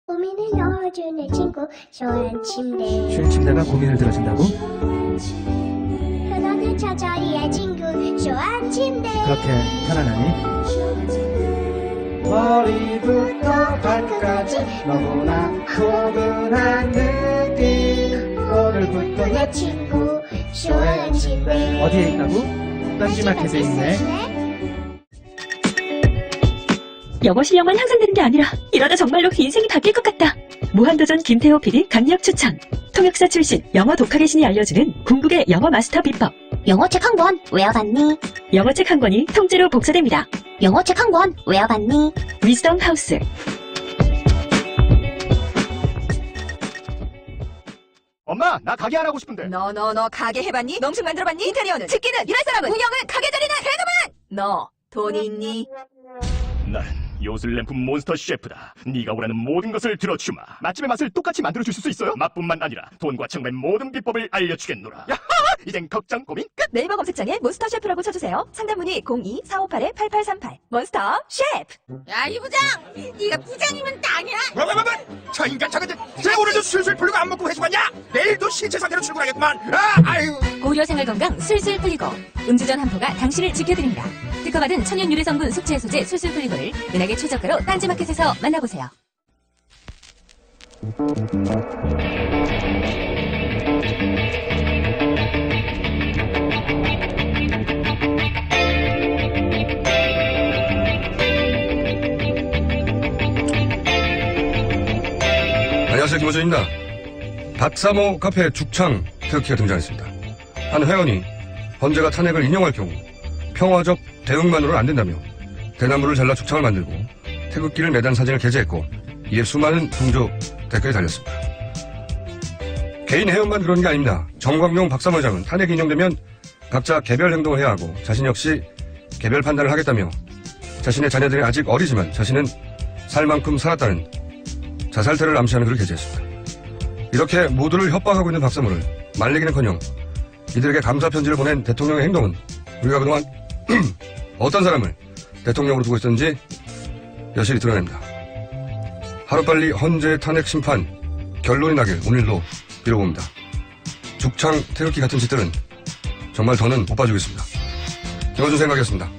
고민을 넣어주는 친구 쇼한 침대. 쉴 침대가 고민을 들어준다고? 편안한 저자리의 친구 쇼한 침대. 그렇게 편안하니? 머리부터 발까지 너무나 포근한 느낌. 오늘부터 내 친구 쇼한 침대. 어디에 있다고? 딴지마켓에 있네. 영어 실력만 향상되는 게 아니라 이러다 정말로 인생이 바뀔 것 같다. 무한도전 김태호 PD 강력 추천. 통역사 출신 영어 독학의 신이 알려주는 궁극의 영어 마스터 비법. 영어책 한 권 외워봤니? 영어책 한 권이 통째로 복사됩니다. 영어책 한 권 외워봤니? 위즈덤 하우스. 엄마, 나 가게 안 하고 싶은데. 너 가게 해봤니? 농식 만들어봤니? 인테리어는? 집기는? 일할 사람은? 운영은? 가게자리는? 퇴근은? 너 돈이 있니? 나는 요술램프 몬스터 셰프다. 네가 원하는 모든 것을 들어주마. 맛집의 맛을 똑같이 만들어줄 수 있어요? 맛뿐만 아니라 돈과 정말 모든 비법을 알려주겠노라. 야하! 이젠 걱정 고민 끝! 네이버 검색창에 몬스터 셰프라고 쳐주세요. 상담 문의 02-458-8838. 몬스터 셰프! 야, 이 부장! 네가 부장이면 땅이야! 뭐? 저 인간 저거들 쟤 오늘도 술술 풀리고 안 먹고 회식 왔냐? 내일도 신체 상태로 출근하겠구만. 아유. 고려 생활건강 술술 풀리고 음주전 한포가 당신을 지켜드립니다. 특허받은 천연 유래 성분 숙취 해소제 술술 풀리고를 은하계 최저가로 딴지마켓에서 만나보세요. 안녕하세요, 김호준입니다. 박사모 카페 죽창 태극기가 등장했습니다. 한 회원이 헌재가 탄핵을 인용할 경우 평화적 대응만으로는 안 된다며 대나무를 잘라 죽창을 만들고 태극기를 매단 사진을 게재했고 이에 수많은 동조 댓글이 달렸습니다. 개인 회원만 그런 게 아닙니다. 정광용 박사모 회장은 탄핵이 인용되면 각자 개별 행동을 해야 하고 자신 역시 개별 판단을 하겠다며 자신의 자녀들이 아직 어리지만 자신은 살 만큼 살았다는 자살태를 암시하는 글을 게재했습니다. 이렇게 모두를 협박하고 있는 박사모를 말리기는커녕 이들에게 감사 편지를 보낸 대통령의 행동은 우리가 그동안 어떤 사람을 대통령으로 두고 있었는지 여실히 드러냅니다. 하루빨리 헌재 탄핵 심판 결론이 나길 오늘도 빌어봅니다. 죽창 태극기 같은 짓들은 정말 더는 못 봐주겠습니다. 김호준 생각이었습니다.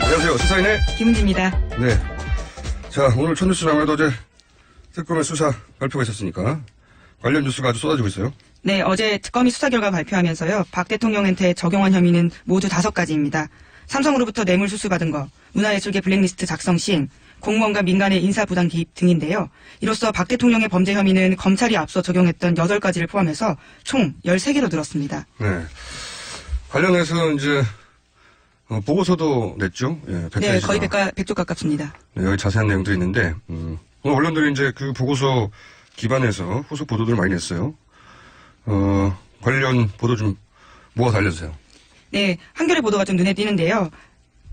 안녕하세요. 시사인의 김은지입니다. 네. 자, 오늘 첫 뉴스는 아무래도 어제 특검의 수사 발표가 있었으니까 관련 뉴스가 아주 쏟아지고 있어요. 네, 어제 특검이 수사 결과 발표하면서요. 박 대통령한테 적용한 혐의는 모두 5가지입니다. 삼성으로부터 뇌물 수수받은 거, 문화예술계 블랙리스트 작성 시행, 공무원과 민간의 인사부당 개입 등인데요. 이로써 박 대통령의 범죄 혐의는 검찰이 앞서 적용했던 8가지를 포함해서 총 13개로 늘었습니다. 네. 관련해서 이제 보고서도 냈죠. 예, 100페이지가. 네, 거의 100조 가깝습니다. 네, 여기 자세한 내용들이 있는데 오늘 언론들이 이제 그 보고서 기반해서 후속 보도들을 많이 냈어요. 관련 보도 좀 모아서 알려주세요. 네, 한겨레 보도가 좀 눈에 띄는데요.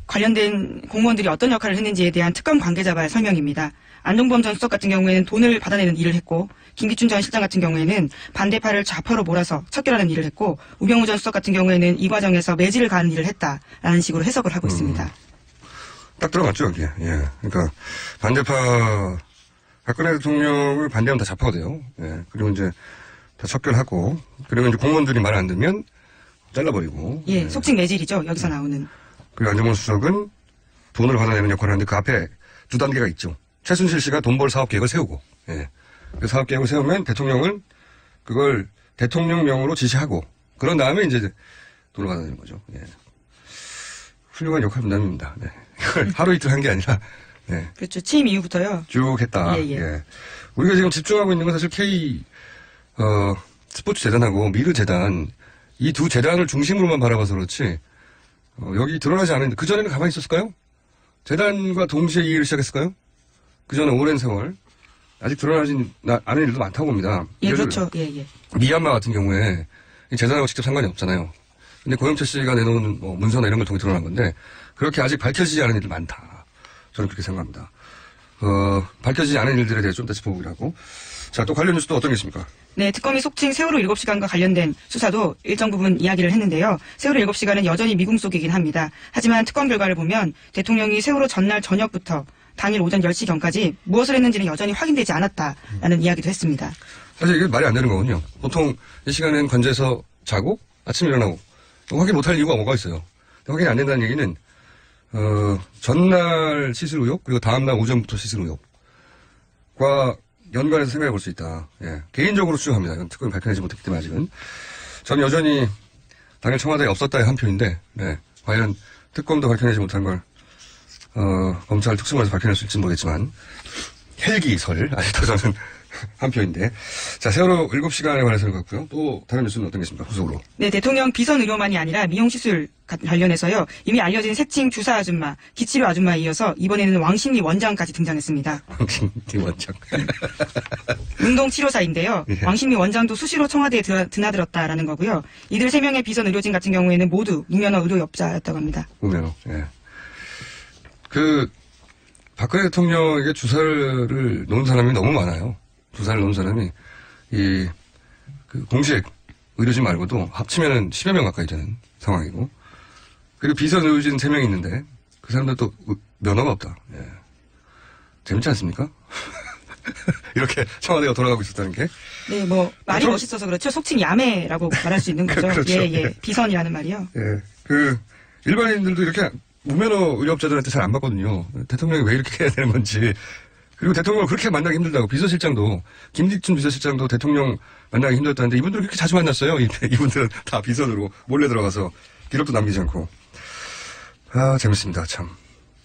관련된 공무원들이 어떤 역할을 했는지에 대한 특검 관계자발 설명입니다. 안종범 전 수석 같은 경우에는 돈을 받아내는 일을 했고, 김기춘 전 실장 같은 경우에는 반대파를 좌파로 몰아서 척결하는 일을 했고, 우병우 전 수석 같은 경우에는 이 과정에서 매질을 가하는 일을 했다라는 식으로 해석을 하고 있습니다. 딱 들어갔죠, 여기에. 예. 그러니까 반대파 박근혜 대통령을 반대하면 다 좌파가 돼요. 예. 그리고 이제 다 척결하고, 그리고 이제 공무원들이 말 안 듣면 잘라버리고. 예, 속칭 매질이죠. 여기서 나오는. 그리고 안정범 수석은 돈을 받아내는 역할을 하는데 그 앞에 2단계가 있죠. 최순실 씨가 돈벌 사업 계획을 세우고, 예. 그 사업 계획을 세우면 대통령은 그걸 대통령령으로 지시하고, 그런 다음에 이제 돈을 받아내는 거죠. 예. 훌륭한 역할 분담입니다. 네. 이걸 하루 이틀 한 게 아니라, 네. 그렇죠. 취임 이후부터요. 쭉 했다. 예, 예. 우리가 지금 집중하고 있는 건 사실 스포츠 재단하고 미르 재단, 이 두 재단을 중심으로만 바라봐서 그렇지, 여기 드러나지 않은, 그전에는 가만히 있었을까요? 재단과 동시에 이 일을 시작했을까요? 그전에 오랜 세월, 아직 드러나지 않은 일도 많다고 봅니다. 예, 그렇죠. 예, 예. 미얀마 같은 경우에 이 재단하고 직접 상관이 없잖아요. 근데 고영철 씨가 내놓은 문서나 이런 걸 통해 드러난 건데, 그렇게 아직 밝혀지지 않은 일이 많다. 저는 그렇게 생각합니다. 밝혀지지 않은 일들에 대해 좀 더 짚어보기로 하고, 자, 또 관련 뉴스도 어떤 게 있습니까? 네, 특검이 속칭 세월호 7시간과 관련된 수사도 일정 부분 이야기를 했는데요. 세월호 7시간은 여전히 미궁 속이긴 합니다. 하지만 특검 결과를 보면 대통령이 세월호 전날 저녁부터 당일 오전 10시경까지 무엇을 했는지는 여전히 확인되지 않았다라는 이야기도 했습니다. 사실 이게 말이 안 되는 거군요. 보통 이 시간엔 관제에서 자고 아침에 일어나고 확인 못할 이유가 뭐가 있어요. 확인이 안 된다는 얘기는 전날 시술 의혹 그리고 다음날 오전부터 시술 의혹과 연관해서 생각해 볼 수 있다. 예. 개인적으로 추정합니다. 이건 특검이 밝혀내지 못했기 때문에 아직은. 저는 여전히 당일 청와대에 없었다의 한 표인데 네. 과연 특검도 밝혀내지 못한 걸 검찰 특수본에서 밝혀낼 수 있을지 모르겠지만 헬기설 아직도 저는 한 표인데. 자, 세월호 7시간에 관해서는 그렇고요. 또 다른 뉴스는 어떤 게 있습니까? 후속으로. 네, 대통령 비선 의료만이 아니라 미용시술 관련해서요. 이미 알려진 색칭 주사 아줌마, 기치료 아줌마에 이어서 이번에는 왕십리 원장까지 등장했습니다. 왕십리 원장. 운동치료사인데요. 예. 왕십리 원장도 수시로 청와대에 드나들었다라는 거고요. 이들 3명의 비선 의료진 같은 경우에는 모두 무면허 의료업자였다고 합니다. 무면허. 예. 박근혜 대통령에게 주사를 놓은 사람이 너무 많아요. 주사를 놓은 사람이 공식 의료진 말고도 합치면은 10여 명 가까이 되는 상황이고. 그리고 비선 의료진 3명이 있는데 그 사람들도 면허가 없다. 예. 재밌지 않습니까? 이렇게 청와대가 돌아가고 있었다는 게. 네, 말이 멋있어서 그렇죠. 속칭 야매라고 말할 수 있는 거죠. 그렇죠. 예. 비선이라는 말이요. 예. 일반인들도 이렇게 무면허 의료업자들한테 잘 안 받거든요. 대통령이 왜 이렇게 해야 되는 건지. 그리고 대통령을 그렇게 만나기 힘들다고 비서실장도 김직준 비서실장도 대통령 만나기 힘들었다는데 이분들 그렇게 자주 만났어요. 이분들은 다 비선으로 몰래 들어가서 기록도 남기지 않고. 재밌습니다. 참.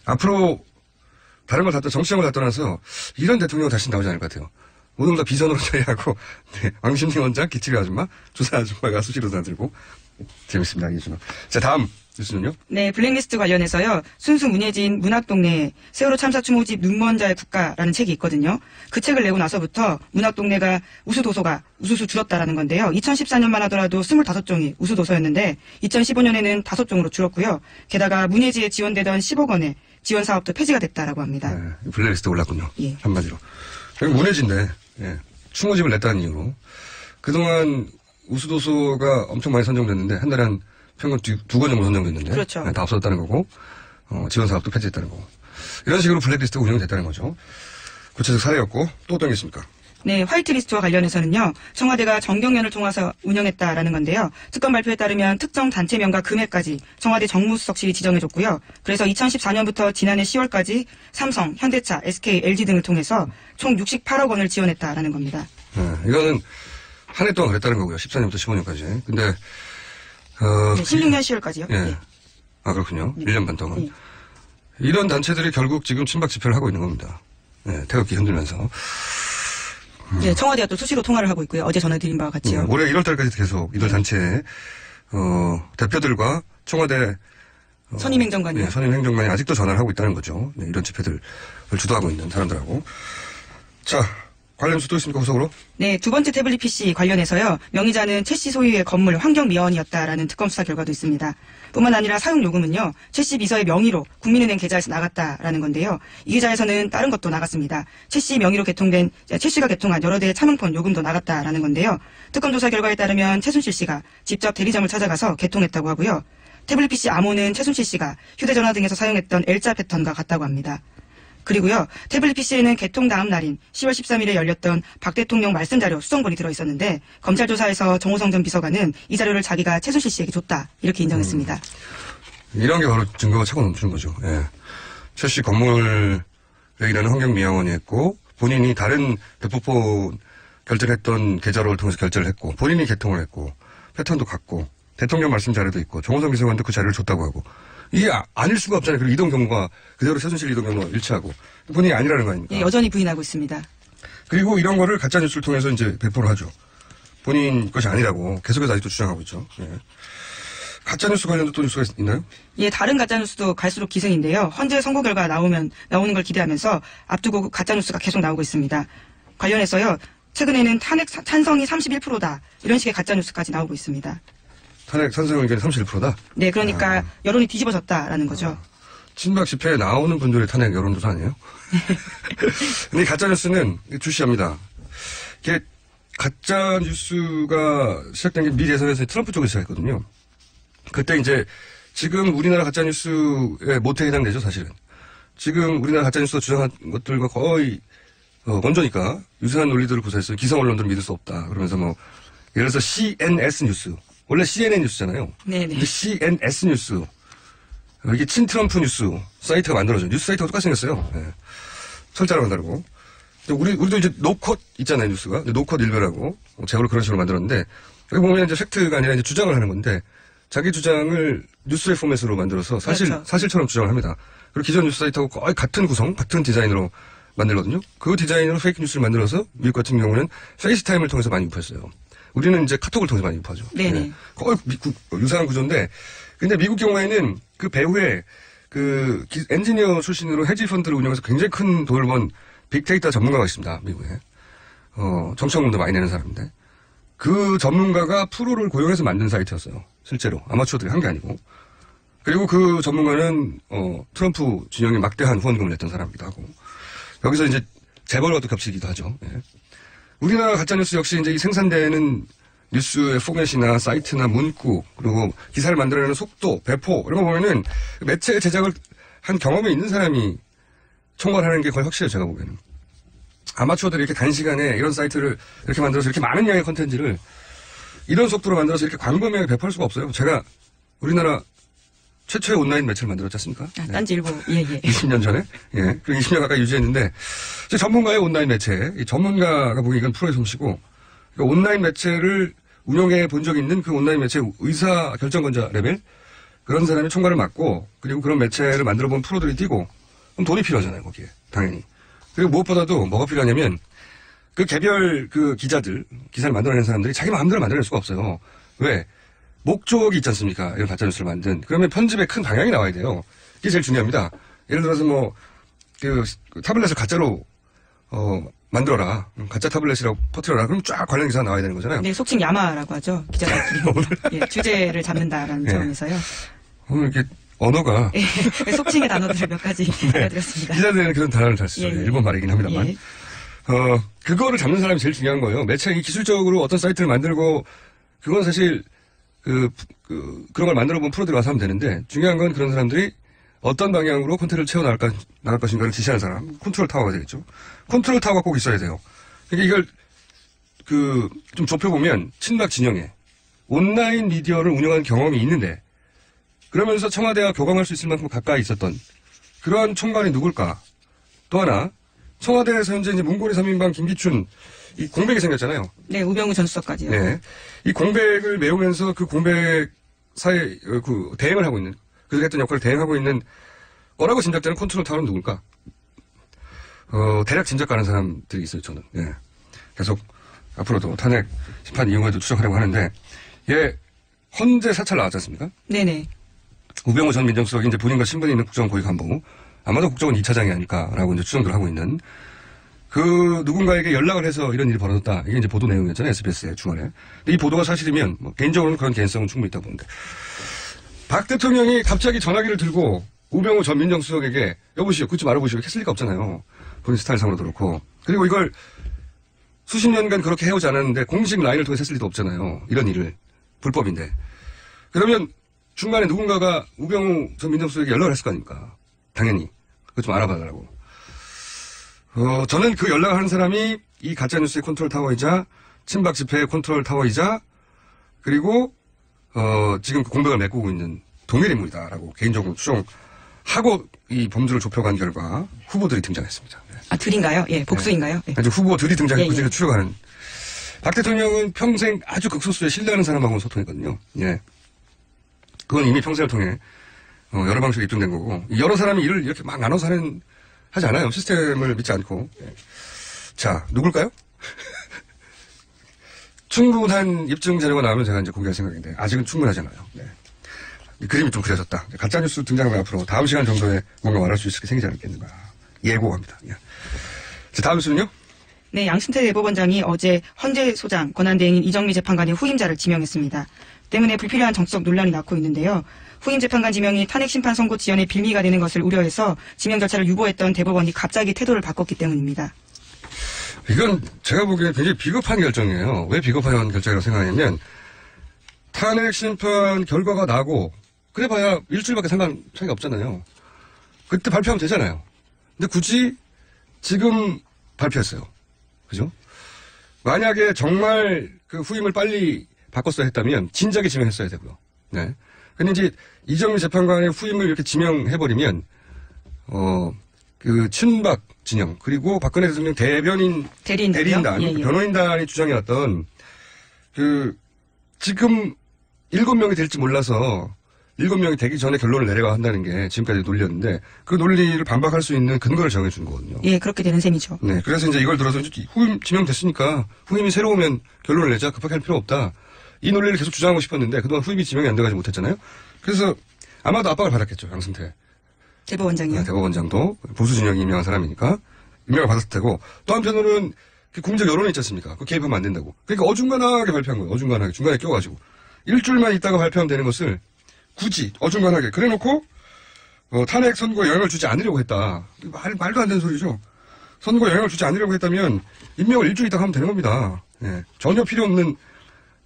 앞으로 다른 걸 다 정치적인 걸 다 떠나서 이런 대통령 다시 나오지 않을 것 같아요. 모든 다 비선으로 처리하고 왕신리 원장, 기치료 아줌마, 주사 아줌마가 수시로 다들고 재밌습니다. 이주는. 자, 다음 뉴스는요? 네, 블랙리스트 관련해서요. 순수 문예진 문학동네 세월호 참사 추모집 눈먼 자의 국가라는 책이 있거든요. 그 책을 내고 나서부터 문학동네가 우수도서가 우수수 줄었다라는 건데요. 2014년만 하더라도 25종이 우수도서였는데 2015년에는 5종으로 줄었고요. 게다가 문예지에 지원되던 10억 원의 지원 사업도 폐지가 됐다라고 합니다. 네, 블랙리스트 올랐군요. 예. 한마디로. 여기 문예지인데 추모집을 냈다는 이유로 그동안 우수도서가 엄청 많이 선정됐는데 한 달에 한 평균 2권 정도 선정됐는데 그렇죠. 다 없어졌다는 거고 지원 사업도 폐지했다는 거고 이런 식으로 블랙리스트가 운영됐다는 거죠. 구체적 사례였고 또 어떤 게 있습니까? 네, 화이트리스트와 관련해서는요. 청와대가 정경련을 통해서 운영했다라는 건데요. 특검 발표에 따르면 특정 단체명과 금액까지 청와대 정무수석실이 지정해줬고요. 그래서 2014년부터 지난해 10월까지 삼성, 현대차, SK, LG 등을 통해서 총 68억 원을 지원했다라는 겁니다. 이거는 한 해 동안 그랬다는 거고요. 14년부터 15년까지. 근데 16년 10월까지요. 예. 그렇군요. 네. 1년 반 동안. 네. 이런 단체들이 결국 지금 친박 집회를 하고 있는 겁니다. 태극기 흔들면서. 네, 청와대와 또 수시로 통화를 하고 있고요. 어제 전해드린 바와 같이요. 올해 1월 달까지 계속 이들 단체 대표들과 청와대 선임행정관이요. 선임행정관이 아직도 전화를 하고 있다는 거죠. 이런 집회들을 주도하고 있는 사람들하고. 자, 관련 뉴스 또 있습니까, 후속으로? 네, 두 번째 태블릿 PC 관련해서요. 명의자는 최 씨 소유의 건물 환경미화원이었다라는 특검 수사 결과도 있습니다. 뿐만 아니라 사용요금은요. 최 씨 비서의 명의로 국민은행 계좌에서 나갔다라는 건데요. 이 계좌에서는 다른 것도 나갔습니다. 최 씨 명의로 개통된 최 씨가 개통한 여러 대의 차명폰 요금도 나갔다라는 건데요. 특검 조사 결과에 따르면 최순실 씨가 직접 대리점을 찾아가서 개통했다고 하고요. 태블릿 PC 암호는 최순실 씨가 휴대전화 등에서 사용했던 L자 패턴과 같다고 합니다. 그리고요. 태블릿 PC에는 개통 다음 날인 10월 13일에 열렸던 박 대통령 말씀자료 수정본이 들어있었는데 검찰 조사에서 정호성 전 비서관은 이 자료를 자기가 최순실 씨에게 줬다 이렇게 인정했습니다. 이런 게 바로 증거가 차고 넘치는 거죠. 최 씨 건물에 일하는 환경미화원이 했고 본인이 다른 대포폰 결제했던 계좌를 통해서 결제를 했고 본인이 개통을 했고 패턴도 같고 대통령 말씀 자료도 있고 정호성 비서관도 그 자료를 줬다고 하고 이게 아닐 수가 없잖아요. 그리고 이동 경로가 그대로 최순실 이동 경로가 일치하고 본인이 아니라는 거 아닙니까? 예, 여전히 부인하고 있습니다. 그리고 이런 거를 가짜 뉴스를 통해서 이제 배포를 하죠. 본인 것이 아니라고 계속해서 아직도 주장하고 있죠. 가짜 뉴스 관련도 또 뉴스가 있나요? 예, 다른 가짜 뉴스도 갈수록 기승인데요. 헌재 선고 결과 나오는 걸 기대하면서 앞두고 가짜 뉴스가 계속 나오고 있습니다. 관련해서요. 최근에는 탄핵 찬성이 31%다 이런 식의 가짜 뉴스까지 나오고 있습니다. 탄핵 찬성 의견이 31%다? 네, 그러니까 여론이 뒤집어졌다라는 거죠. 친박 집회에 나오는 분들의 탄핵 여론조사 아니에요? 근데 이 가짜뉴스는 주시합니다. 이게 가짜 뉴스가 시작된 게 미 대선에서 트럼프 쪽에서 시작했거든요. 그때 이제 지금 우리나라 가짜 뉴스의 모태에 해당되죠, 사실은. 지금 우리나라 가짜 뉴스가 주장한 것들과 거의 먼저니까 유사한 논리들을 구사했어요. 기성 언론들을 믿을 수 없다. 그러면서 뭐 예를 들어서 CNS 뉴스. 원래 CNN 뉴스잖아요. 네네. 근데 CNS 뉴스. 이게 친트럼프 뉴스 사이트가 만들어져요. 뉴스 사이트가 똑같이 생겼어요. 네. 철자랑은 다르고. 우리도 이제 노컷 있잖아요, 뉴스가. 노컷 일별하고. 제가 그런 식으로 만들었는데, 여기 보면 이제 팩트가 아니라 이제 주장을 하는 건데, 자기 주장을 뉴스의 포맷으로 만들어서 그렇죠. 사실처럼 주장을 합니다. 그리고 기존 뉴스 사이트하고 거의 같은 구성, 같은 디자인으로 만들거든요. 그 디자인으로 페이크 뉴스를 만들어서 미국 같은 경우는 페이스타임을 통해서 많이 유포했어요. 우리는 이제 카톡을 통해서 많이 유포하죠. 네네. 네. 거의 유사한 구조인데, 근데 미국 경우에는 그 배후에 그 엔지니어 출신으로 헤지 펀드를 운영해서 굉장히 큰 돈을 번 빅데이터 전문가가 있습니다. 미국에. 정치원금도 많이 내는 사람인데. 그 전문가가 프로를 고용해서 만든 사이트였어요. 실제로. 아마추어들이 한 게 아니고. 그리고 그 전문가는, 트럼프 진영에 막대한 후원금을 냈던 사람이기도 하고. 여기서 이제 재벌과도 겹치기도 하죠. 예. 우리나라 가짜뉴스 역시 이제 이 생산되는 뉴스의 포맷이나 사이트나 문구, 그리고 기사를 만들어내는 속도, 배포, 이런 거 보면은 매체 제작을 한 경험이 있는 사람이 총괄하는 게 거의 확실해요, 제가 보기에는. 아마추어들이 이렇게 단시간에 이런 사이트를 이렇게 만들어서 이렇게 많은 양의 컨텐츠를 이런 속도로 만들어서 이렇게 광범위하게 배포할 수가 없어요. 제가 우리나라 최초의 온라인 매체를 만들었지 않습니까? 아, 딴지일보, 예. 20년 전에. 예. 그리고 20년 가까이 유지했는데, 전문가의 온라인 매체, 이 전문가가 보기엔 이건 프로의 솜씨고, 그러니까 온라인 매체를 운영해 본 적이 있는 그 온라인 매체 의사 결정권자 레벨, 그런 사람이 총괄을 맡고, 그리고 그런 매체를 만들어 본 프로들이 뛰고, 그럼 돈이 필요하잖아요, 거기에. 당연히. 그리고 무엇보다도 뭐가 필요하냐면, 그 개별 그 기자들, 기사를 만들어내는 사람들이 자기 마음대로 만들어낼 수가 없어요. 왜? 목적이 있지 않습니까? 이런 가짜뉴스를 만든. 그러면 편집에 큰 방향이 나와야 돼요. 이게 제일 중요합니다. 예를 들어서 뭐, 그 타블렛을 가짜로, 만들어라. 가짜 타블렛이라고 퍼뜨려라. 그럼 쫙 관련 기사가 나와야 되는 거잖아요. 네, 속칭 야마라고 하죠. 기자들끼리. 예, 주제를 잡는다라는 차원에서요. 오늘 이렇게 언어가. 예, 속칭의 단어들을 몇 가지 알려드렸습니다. 기자들은 그런 단어를 잘 쓰죠. 예. 일본 말이긴 합니다만. 예. 그거를 잡는 사람이 제일 중요한 거예요. 매체 이 기술적으로 어떤 사이트를 만들고, 그건 사실, 그런 걸 만들어 본 프로들이 와서 하면 되는데, 중요한 건 그런 사람들이 어떤 방향으로 콘텐츠를 나갈 것인가를 지시하는 사람, 컨트롤 타워가 되겠죠. 컨트롤 타워가 꼭 있어야 돼요. 그러니까 이걸, 좀 좁혀보면, 친박 진영에 온라인 미디어를 운영한 경험이 있는데, 그러면서 청와대와 교감할 수 있을 만큼 가까이 있었던 그러한 총괄이 누굴까? 또 하나, 청와대에서 현재 이제 문고리 3인방 김기춘, 이 공백이 생겼잖아요. 네, 우병우 전 수석까지요. 네. 이 공백을 메우면서 그 공백 사이에 대행을 하고 있는, 그래서 했던 역할을 대행하고 있는 거라고 짐작되는 컨트롤 타워는 누굴까? 대략 짐작 가는 사람들이 있어요, 저는. 예. 계속 앞으로도 탄핵 심판 이후에도 추적하려고 하는데, 헌재 사찰 나왔지 않습니까? 네네. 우병우 전 민정수석이 이제 본인과 신분이 있는 국정원 고위 간부, 아마도 국정원 2차장이 아닐까라고 이제 추정들 하고 있는, 그 누군가에게 연락을 해서 이런 일이 벌어졌다. 이게 이제 보도 내용이었잖아요. SBS의 주말에. 근데 이 보도가 사실이면 뭐 개인적으로는 그런 개연성은 충분히 있다고 보는데. 박 대통령이 갑자기 전화기를 들고 우병우 전 민정수석에게 여보시오, 그것 좀 알아보시오. 했을 리가 없잖아요. 본인 스타일상으로도 그렇고. 그리고 이걸 수십 년간 그렇게 해오지 않았는데 공식 라인을 통해서 했을 리도 없잖아요. 이런 일을. 불법인데. 그러면 중간에 누군가가 우병우 전 민정수석에게 연락을 했을 거 아닙니까? 당연히. 그것 좀 알아봐달라고. 저는 그 연락을 하는 사람이 이 가짜뉴스의 컨트롤 타워이자 친박 집회의 컨트롤 타워이자 그리고 지금 그 공백을 메꾸고 있는 동일 인물이다라고 개인적으로 추정하고 이 범주를 좁혀간 결과 후보들이 등장했습니다. 네. 아, 둘인가요? 예, 복수인가요? 예. 아주 후보들이 등장했고 예, 예. 지금 추적하는. 박 대통령은 평생 아주 극소수의 신뢰하는 사람하고는 소통했거든요. 예. 그건 이미 평생을 통해 여러 방식으로 입증된 거고 여러 사람이 일을 이렇게 막 나눠서 하지 않아요. 시스템을 믿지 않고. 자, 누굴까요? 충분한 입증 자료가 나오면 제가 이제 공개할 생각인데, 아직은 충분하잖아요. 네. 그림이 좀 그려졌다. 가짜뉴스 등장하면 앞으로 다음 시간 정도에 뭔가 말할 수 있을 게 생기지 않겠는가. 예고합니다. 예. 자, 다음 수는요? 네, 양승태 대법원장이 어제 헌재 소장 권한대행인 이정미 재판관의 후임자를 지명했습니다. 때문에 불필요한 정치적 논란이 낳고 있는데요. 후임 재판관 지명이 탄핵 심판 선고 지연의 빌미가 되는 것을 우려해서 지명 절차를 유보했던 대법원이 갑자기 태도를 바꿨기 때문입니다. 이건 제가 보기에 굉장히 비겁한 결정이에요. 왜 비겁한 결정이라고 생각하냐면 탄핵 심판 결과가 나고 그래봐야 일주일밖에 차이가 없잖아요. 그때 발표하면 되잖아요. 근데 굳이 지금 발표했어요. 그죠? 만약에 정말 그 후임을 빨리 바꿨어야 했다면 진작에 지명했어야 되고요. 네. 근데 이제 이정미 재판관의 후임을 이렇게 지명해버리면 그 친박 진영 그리고 박근혜 대통령 대리인단 예, 예. 변호인단이 주장해왔던 그 지금 7명이 될지 몰라서 7명이 되기 전에 결론을 내려야 한다는 게 지금까지 논리였는데 그 논리를 반박할 수 있는 근거를 정해준 거거든요. 예, 그렇게 되는 셈이죠. 네, 그래서 이제 이걸 들어서 후임 지명됐으니까 후임이 새로 오면 결론을 내자 급하게 할 필요 없다. 이 논리를 계속 주장하고 싶었는데 그동안 후임이 지명이 안 돼가지고 못했잖아요. 그래서 아마도 압박을 받았겠죠, 양승태. 대법원장이요. 네, 대법원장도 보수 진영이 임명한 사람이니까 임명을 받았을 테고 또 한편으로는 그 국민적 여론이 있지 않습니까? 그 개입하면 안 된다고. 그러니까 어중간하게 발표한 거예요. 어중간하게 중간에 껴가지고 일주일만 있다가 발표하면 되는 것을 굳이 어중간하게 그래놓고 탄핵 선거에 영향을 주지 않으려고 했다. 말도 안 되는 소리죠. 선거에 영향을 주지 않으려고 했다면 임명을 일주일 있다가 하면 되는 겁니다. 예, 전혀 필요 없는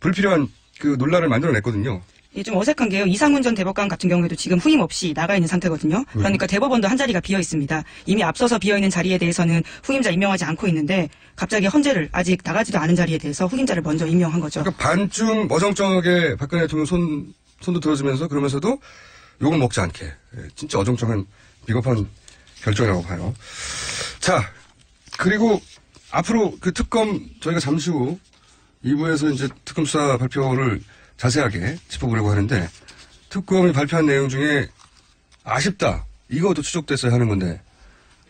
불필요한 그 논란을 만들어냈거든요. 예, 좀 어색한 게요. 이상훈 전 대법관 같은 경우에도 지금 후임 없이 나가 있는 상태거든요. 그러니까 대법원도 한 자리가 비어 있습니다. 이미 앞서서 비어 있는 자리에 대해서는 후임자 임명하지 않고 있는데 갑자기 헌재를 아직 나가지도 않은 자리에 대해서 후임자를 먼저 임명한 거죠. 그러니까 반쯤 어정쩡하게 박근혜 대통령 손도 들어주면서 그러면서도 욕을 먹지 않게 진짜 어정쩡한 비겁한 결정이라고 봐요. 자, 그리고 앞으로 그 특검 저희가 잠시 후 2부에서 이제 특검 수사 발표를 자세하게 짚어보려고 하는데 특검이 발표한 내용 중에 아쉽다. 이것도 추적됐어야 하는 건데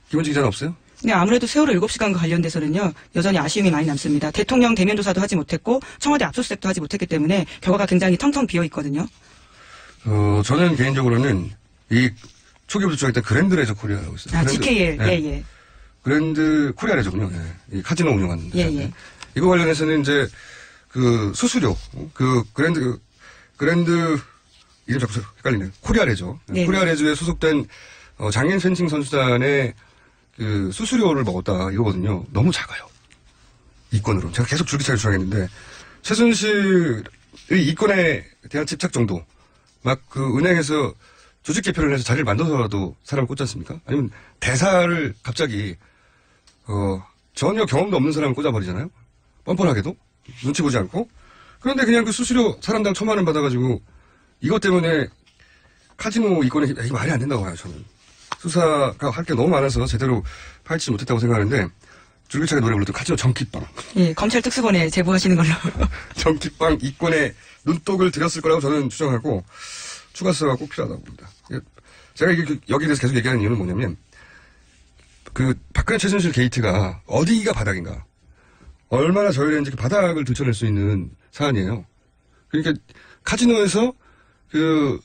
김원지 기자는 없어요? 네, 아무래도 세월호 7시간과 관련돼서는요, 여전히 아쉬움이 많이 남습니다. 대통령 대면 조사도 하지 못했고, 청와대 압수수색도 하지 못했기 때문에 결과가 굉장히 텅텅 비어 있거든요. 저는 개인적으로는 이 초기부터 주장했던 그랜드 레저 코리아라고 있어요. 아, GKL, 네. 예, 예. 그랜드 코리아 레저군요. 예. 이 카지노 운영하는 데. 예, 예. 이거 관련해서는 이제 그 수수료, 그 그랜드 이름 자꾸 헷갈리네요. 코리아 레저. 네. 코리아 레저에 소속된 장인 펜싱 선수단의 그 수수료를 먹었다 이거거든요. 너무 작아요. 이권으로. 제가 계속 줄기차게 주장했는데 최순실의 이권에 대한 집착 정도. 막 그 은행에서 조직 개편을 해서 자리를 만들어서라도 사람을 꽂지 않습니까? 아니면 대사를 갑자기 전혀 경험도 없는 사람을 꽂아버리잖아요. 뻔뻔하게도 눈치 보지 않고. 그런데 그냥 그 수수료 사람당 1,000만 원 받아가지고 이것 때문에 카지노 이권에 이게 말이 안 된다고 봐요. 저는 수사가 할 게 너무 많아서 제대로 파헤치지 못했다고 생각하는데 줄기차게 노래 불렀던 카지노 정키빵. 예, 검찰 특수본에 제보하시는 걸로. 정키빵 이권에 눈독을 들였을 거라고 저는 추정하고 추가 수사가 꼭 필요하다고 봅니다. 제가 여기에 대해서 계속 얘기하는 이유는 뭐냐면 그 박근혜 최순실 게이트가 어디가 바닥인가 얼마나 저열했는지 그 바닥을 들춰낼 수 있는 사안이에요. 그러니까 카지노에서 그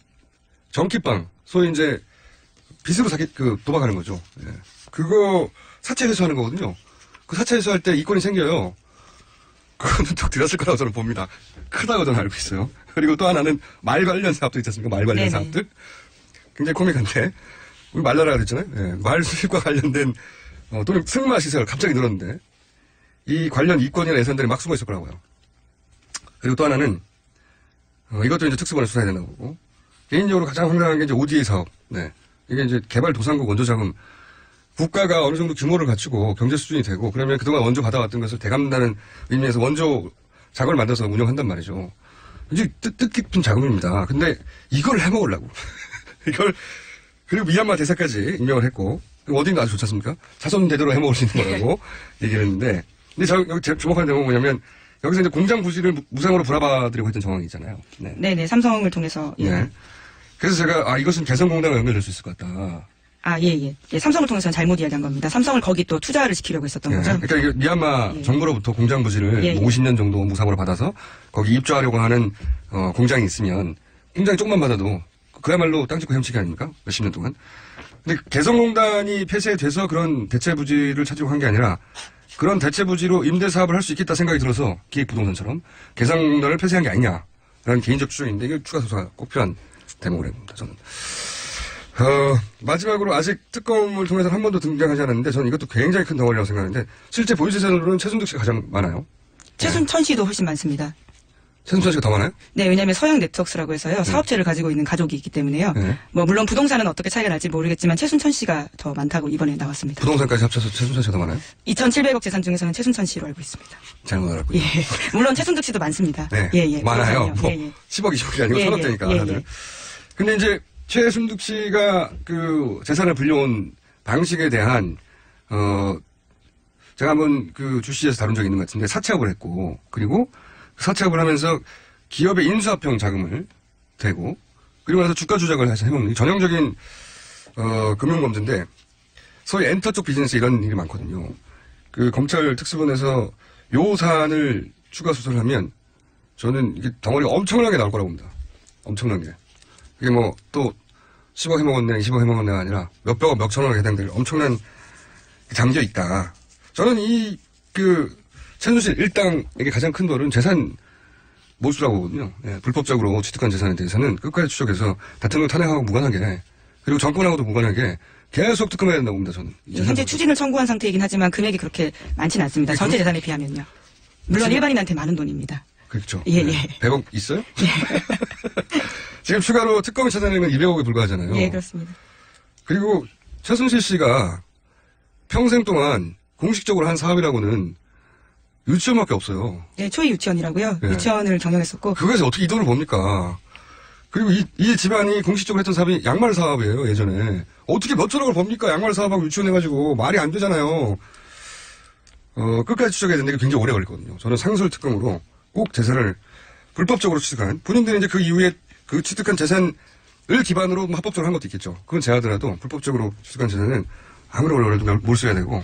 정키빵 소위 이제 빚으로 도박하는 거죠. 예. 그거 사채 회수하는 거거든요. 그 사채 회수할 때 이권이 생겨요. 그거는 또 들었을 거라고 저는 봅니다. 크다고 저는 알고 있어요. 그리고 또 하나는 말 관련 사업도 있지 않습니까? 말 관련 네네. 사업들. 굉장히 코믹한데. 우리 말나라가 됐잖아요. 예. 말 수입과 관련된 또는 승마 시설 갑자기 늘었는데 이 관련 이권이나 예산들이 막 숨어 있을 거라고요. 그리고 또 하나는 이것도 이제 특수본에 수사해야 된다고 보고 개인적으로 가장 황당한 게 이제 ODA 사업. 네. 이게 이제 개발도상국 원조자금 국가가 어느 정도 규모를 갖추고 경제 수준이 되고 그러면 그동안 원조 받아왔던 것을 대감다는 의미에서 원조 자금을 만들어서 운영한단 말이죠. 이제 뜻깊은 자금입니다. 근데 이걸 해먹으려고. 이걸 그리고 미얀마 대사까지 임명을 했고 어딘가 아주 좋지 않습니까? 자손 대대로 해먹을 수 있는 거라고 얘기를 했는데 근데 여기 주목하는 내용은 뭐냐면 여기서 이제 공장 부지를 무상으로 불화받으려고 했던 정황이 있잖아요. 네. 네네, 삼성을 통해서. 예. 네. 그래서 제가 이것은 개성공단과 연결될 수 있을 것 같다. 아, 예, 예. 예, 삼성을 통해서는 잘못 이야기한 겁니다. 삼성을 거기 또 투자를 시키려고 했었던 예. 거죠. 그러니까 이게 미얀마 예. 정부로부터 공장 부지를 예, 예. 50년 정도 무상으로 받아서 거기 입주하려고 하는 공장이 있으면 공장이 조금만 받아도 그야말로 땅 짓고 헤엄치기 아닙니까? 몇십 년 동안. 근데 개성공단이 폐쇄돼서 그런 대체 부지를 찾으려고 한 게 아니라 그런 대체 부지로 임대 사업을 할 수 있겠다 생각이 들어서 기획부동산처럼 개성공단을 폐쇄한 게 아니냐라는 개인적 추정인데 이게 추가 수사가 꼭 필요한 대목을 해봅니다. 저는. 마지막으로 아직 특검을 통해서 한 번도 등장하지 않았는데 저는 이것도 굉장히 큰 덩어리라고 생각하는데 실제 보유재산으로는 최순득 씨가 가장 많아요. 최순천 씨도 훨씬 많습니다. 최순천 씨가 더 많아요? 네, 왜냐하면 서영 네트워크스라고 해서요. 사업체를 가지고 있는 가족이 있기 때문에요. 네. 뭐 물론 부동산은 어떻게 차이가 날지 모르겠지만 최순천 씨가 더 많다고 이번에 나왔습니다. 부동산까지 합쳐서 최순천 씨가 더 많아요? 2,700억 재산 중에서는 최순천 씨로 알고 있습니다. 잘못 알았고요. 예. 물론 최순득 씨도 많습니다. 네. 예, 예. 많아요. 부동산이요. 뭐 예, 예. 10억, 20억이 아니고 예, 1000억 예, 대니까 예, 다들. 예. 근데 이제 최순득 씨가 그 재산을 불려온 방식에 대한 제가 한번 그 주시에서 다룬 적이 있는 것 같은데 사채업을 했고 그리고 사채업을 하면서 기업의 인수합병 자금을 대고 그리고 나서 주가 조작을 해서 해먹는 전형적인 금융범죄인데 소위 엔터 쪽 비즈니스 이런 일이 많거든요. 그 검찰 특수본에서 요 사안을 추가 수사를 하면 저는 이게 덩어리가 엄청나게 나올 거라고 봅니다. 엄청나게. 이게 뭐 또 10억 해먹었네, 20억 해먹었네가 아니라 몇백억, 몇천억에 해당될 엄청난 담겨 있다. 저는 최순실 일당에게 가장 큰 벌은 재산 몰수라고 보거든요. 예, 불법적으로 취득한 재산에 대해서는 끝까지 추적해서 대통령 탄핵하고 무관하게 그리고 정권하고도 무관하게 계속 특검해야 된다고 봅니다. 저는. 현재 추진을 청구한 상태이긴 하지만 금액이 그렇게 많지는 않습니다. 전체 재산에 비하면요. 물론 일반인한테 많은 돈입니다. 그렇죠. 예, 네. 예. 100억 있어요? 지금 추가로 특검이 찾아내는 건 200억에 불과하잖아요. 예, 그렇습니다. 그리고 최순실 씨가 평생 동안 공식적으로 한 사업이라고는 유치원밖에 없어요. 네, 초이 유치원이라고요. 예. 유치원을 경영했었고. 그거에서 어떻게 이 돈을 봅니까? 그리고 이 집안이 공식적으로 했던 사업이 양말 사업이에요, 예전에. 어떻게 몇 천억을 봅니까? 양말 사업하고 유치원 해가지고. 말이 안 되잖아요. 끝까지 추적해야 되는데 굉장히 오래 걸리거든요. 저는 상설 특검으로 꼭 재산을 불법적으로 취득한, 본인들이 이제 그 이후에 그 취득한 재산을 기반으로 뭐 합법적으로 한 것도 있겠죠. 그건 제하더라도 불법적으로 취득한 재산은 아무리 어려워도 몰수해야 되고,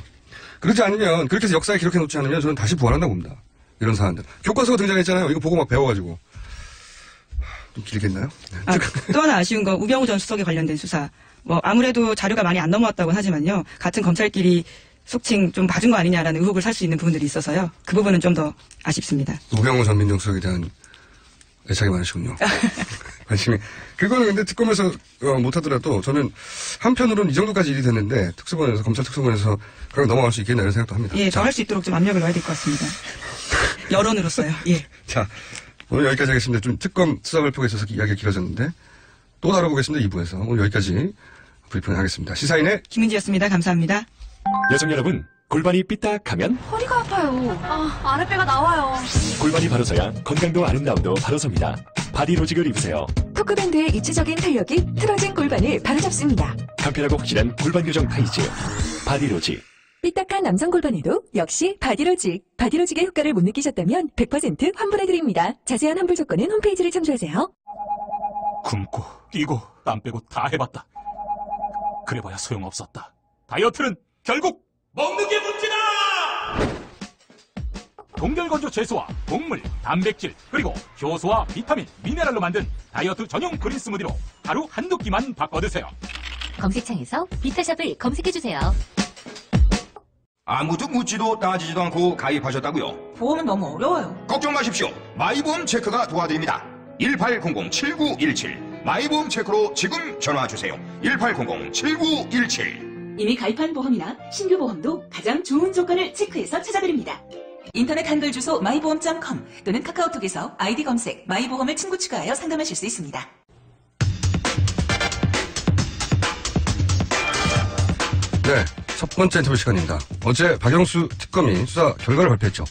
그렇지 않으면, 그렇게 해서 역사에 기록해 놓지 않으면 저는 다시 부활한다고 봅니다. 이런 사안들. 교과서가 등장했잖아요. 이거 보고 막 배워가지고. 좀 길겠나요? 네. 또 하나 아쉬운 건 우병우 전 수석에 관련된 수사. 뭐 아무래도 자료가 많이 안 넘어왔다고는 하지만요. 같은 검찰끼리 속칭 좀 봐준 거 아니냐라는 의혹을 살 수 있는 부분들이 있어서요. 그 부분은 좀 더 아쉽습니다. 우병우 전 민정수석에 대한 애착이 많으시군요. 관심이. 그거는 근데 특검에서 못하더라도 저는 한편으로는 이 정도까지 일이 됐는데 특수본에서 검찰 특수본에서 그냥 넘어갈 수 있겠나 이런 생각도 합니다. 예, 더 할 수 있도록 좀 압력을 넣어야 될 것 같습니다. 여론으로서요. 예. 자, 오늘 여기까지 하겠습니다. 좀 특검 수사 발표가 있어서 이야기가 길어졌는데 또 다뤄보겠습니다. 2부에서. 오늘 여기까지 브리핑을 하겠습니다. 시사인의 김은지였습니다. 감사합니다. 여성 여러분, 골반이 삐딱하면 허리가 아파요. 아랫배가 나와요. 골반이 바로서야 건강도 아름다움도 바로섭니다. 바디로직을 입으세요. 토크밴드의 입체적인 탄력이 틀어진 골반을 바로잡습니다. 간편하고 확실한 골반 교정 타이즈 바디로직. 삐딱한 남성 골반에도 역시 바디로직. 바디로직의 효과를 못 느끼셨다면 100% 환불해드립니다. 자세한 환불 조건은 홈페이지를 참조하세요. 굶고 뛰고 땀 빼고 다 해봤다. 그래봐야 소용없었다. 다이어트는 결국 먹는 게 문제다! 동결건조 채소와 곡물, 단백질, 그리고 효소와 비타민, 미네랄로 만든 다이어트 전용 그린 스무디로 하루 한두 끼만 바꿔 드세요. 검색창에서 비타샵을 검색해주세요. 아무도 묻지도 따지지도 않고 가입하셨다고요? 보험은 너무 어려워요. 걱정 마십시오. 마이보험 체크가 도와드립니다. 1800-7917 마이보험 체크로 지금 전화주세요. 1800-7917 이미 가입한 보험이나 신규 보험도 가장 좋은 조건을 체크해서 찾아드립니다. 인터넷 한글 주소 마이보험.com 또는 카카오톡에서 아이디 검색 마이보험을 친구 추가하여 상담하실 수 있습니다. 네, 첫 번째 인터뷰 시간입니다. 어제 박영수 특검이 수사 결과를 발표했죠.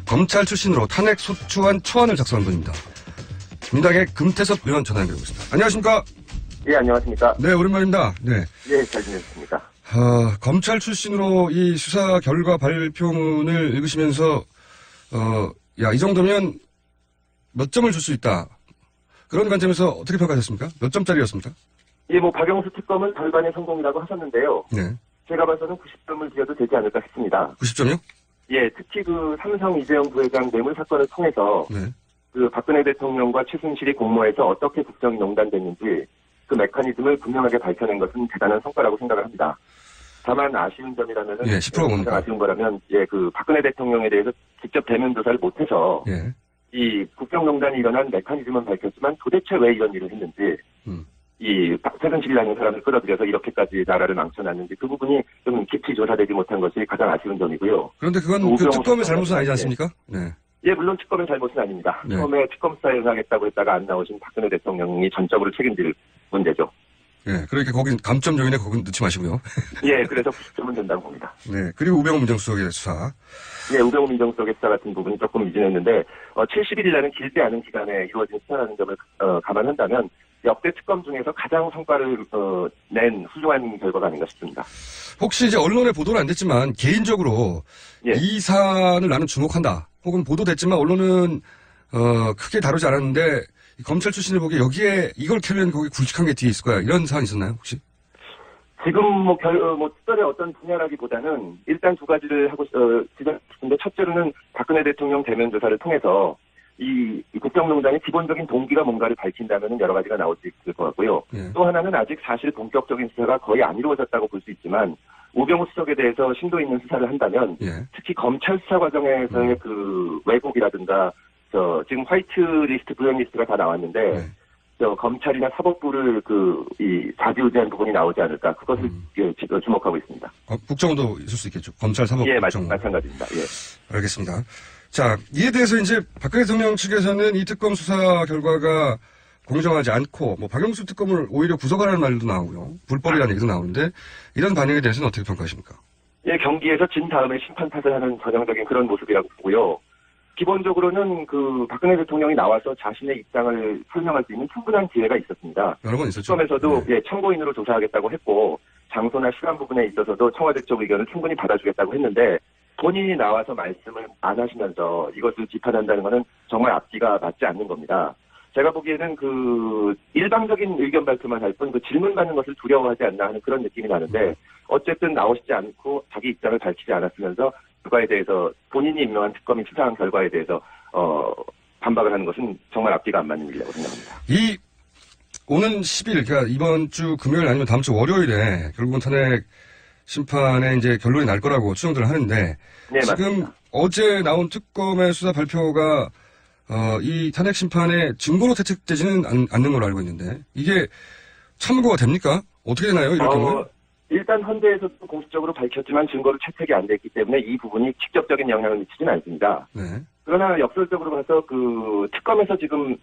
검찰 출신으로 탄핵 소추안 초안을 작성한 분입니다. 민당의 금태섭 의원 전화 연결하고 있습니다. 안녕하십니까? 예, 안녕하십니까? 네, 오랜만입니다. 네. 예, 잘 지냈습니다. 검찰 출신으로 이 수사 결과 발표문을 읽으시면서, 이 정도면 몇 점을 줄 수 있다. 그런 관점에서 어떻게 평가하셨습니까? 몇 점짜리였습니까? 예, 박영수 특검은 절반의 성공이라고 하셨는데요. 네. 제가 봐서는 90점을 드려도 되지 않을까 싶습니다. 90점이요? 예, 특히 삼성 이재용 부회장 뇌물 사건을 통해서 네. 박근혜 대통령과 최순실이 공모해서 어떻게 국정이 농단됐는지 그 메커니즘을 분명하게 밝혀낸 것은 대단한 성과라고 생각을 합니다. 다만 아쉬운 점이라면은 예, 10%가 뭡니까? 가장 아쉬운 거라면 박근혜 대통령에 대해서 직접 대면 조사를 못해서 예. 이 국정농단이 일어난 메커니즘은 밝혔지만 도대체 왜 이런 일을 했는지 최순실이라는 사람을 끌어들여서 이렇게까지 나라를 망쳐놨는지 그 부분이 좀 깊이 조사되지 못한 것이 가장 아쉬운 점이고요. 그런데 그건 그 특검의 잘못은 아니지 않습니까? 네. 예, 물론 특검의 잘못은 아닙니다. 네. 처음에 특검 수사에 응하겠다고 했다가 안 나오신 박근혜 대통령이 전적으로 책임질 문제죠. 예, 그러니까 거긴 감점 요인에 거긴 넣지 마시고요. 예, 그래서 90점은 된다고 봅니다. 네, 그리고 우병우 민정수석의 수사. 예, 우병우 민정수석의 수사 같은 부분이 조금 미진했는데 70일이라는 길지 않은 기간에 이루어진 수사라는 점을 감안한다면 역대 특검 중에서 가장 성과를 낸 훌륭한 결과가 아닌가 싶습니다. 혹시 이제 언론에 보도는 안 됐지만 개인적으로 예. 이 사안을 나는 주목한다. 혹은 보도됐지만 언론은 크게 다루지 않았는데 검찰 출신을 보기에 여기에 이걸 캐려면 거기 굵직한 게 뒤에 있을 거야. 이런 사안 있었나요 혹시? 지금 특별히 어떤 분야라기보다는 일단 두 가지를 하고 싶은데 첫째로는 박근혜 대통령 대면 조사를 통해서 이 국정농단의 기본적인 동기가 뭔가를 밝힌다면 여러 가지가 나올 수 있을 것 같고요. 예. 또 하나는 아직 사실 본격적인 수사가 거의 안 이루어졌다고 볼 수 있지만 우병우 수석에 대해서 심도 있는 수사를 한다면 예. 특히 검찰 수사 과정에서의 그 왜곡이라든가 지금 화이트리스트, 블랙리스트가 다 나왔는데 검찰이나 사법부를 이 좌지우지한 부분이 나오지 않을까 그것을 지금 주목하고 있습니다. 국정원도 있을 수 있겠죠. 검찰, 사법, 예, 국정원. 마찬가지입니다. 예. 알겠습니다. 자, 이에 대해서 이제 박근혜 대통령 측에서는 이 특검 수사 결과가 공정하지 않고 박영수 특검을 오히려 구속하라는 말도 나오고요. 불법이라는 얘기도 나오는데 이런 반응에 대해서는 어떻게 평가하십니까? 예, 경기에서 진 다음에 심판 탓을 하는 전형적인 그런 모습이라고 보고요. 기본적으로는 박근혜 대통령이 나와서 자신의 입장을 설명할 수 있는 충분한 기회가 있었습니다. 여러 번 있었죠. 특검에서도 참고인으로 조사하겠다고 했고 장소나 시간 부분에 있어서도 청와대 쪽 의견을 충분히 받아주겠다고 했는데 본인이 나와서 말씀을 안 하시면서 이것을 비판한다는 것은 정말 앞뒤가 맞지 않는 겁니다. 제가 보기에는 일방적인 의견 발표만 할 뿐 질문 받는 것을 두려워하지 않나 하는 그런 느낌이 나는데 어쨌든 나오시지 않고 자기 입장을 밝히지 않았으면서 결과에 대해서 본인이 임명한 특검이 수사한 결과에 대해서 반박을 하는 것은 정말 앞뒤가 안 맞는 일이라고 생각합니다. 오는 10일, 그러니까 이번 주 금요일 아니면 다음 주 월요일에 결국은 탄핵 심판에 이제 결론이 날 거라고 추정들을 하는데 네, 지금 맞습니다. 어제 나온 특검의 수사 발표가 이 탄핵 심판에 증거로 채택되지는 않는 걸로 알고 있는데 이게 참고가 됩니까? 어떻게 되나요? 이럴 경우에? 일단 헌재에서도 공식적으로 밝혔지만 증거로 채택이 안 됐기 때문에 이 부분이 직접적인 영향을 미치지는 않습니다. 네. 그러나 역설적으로 봐서 특검에서 지금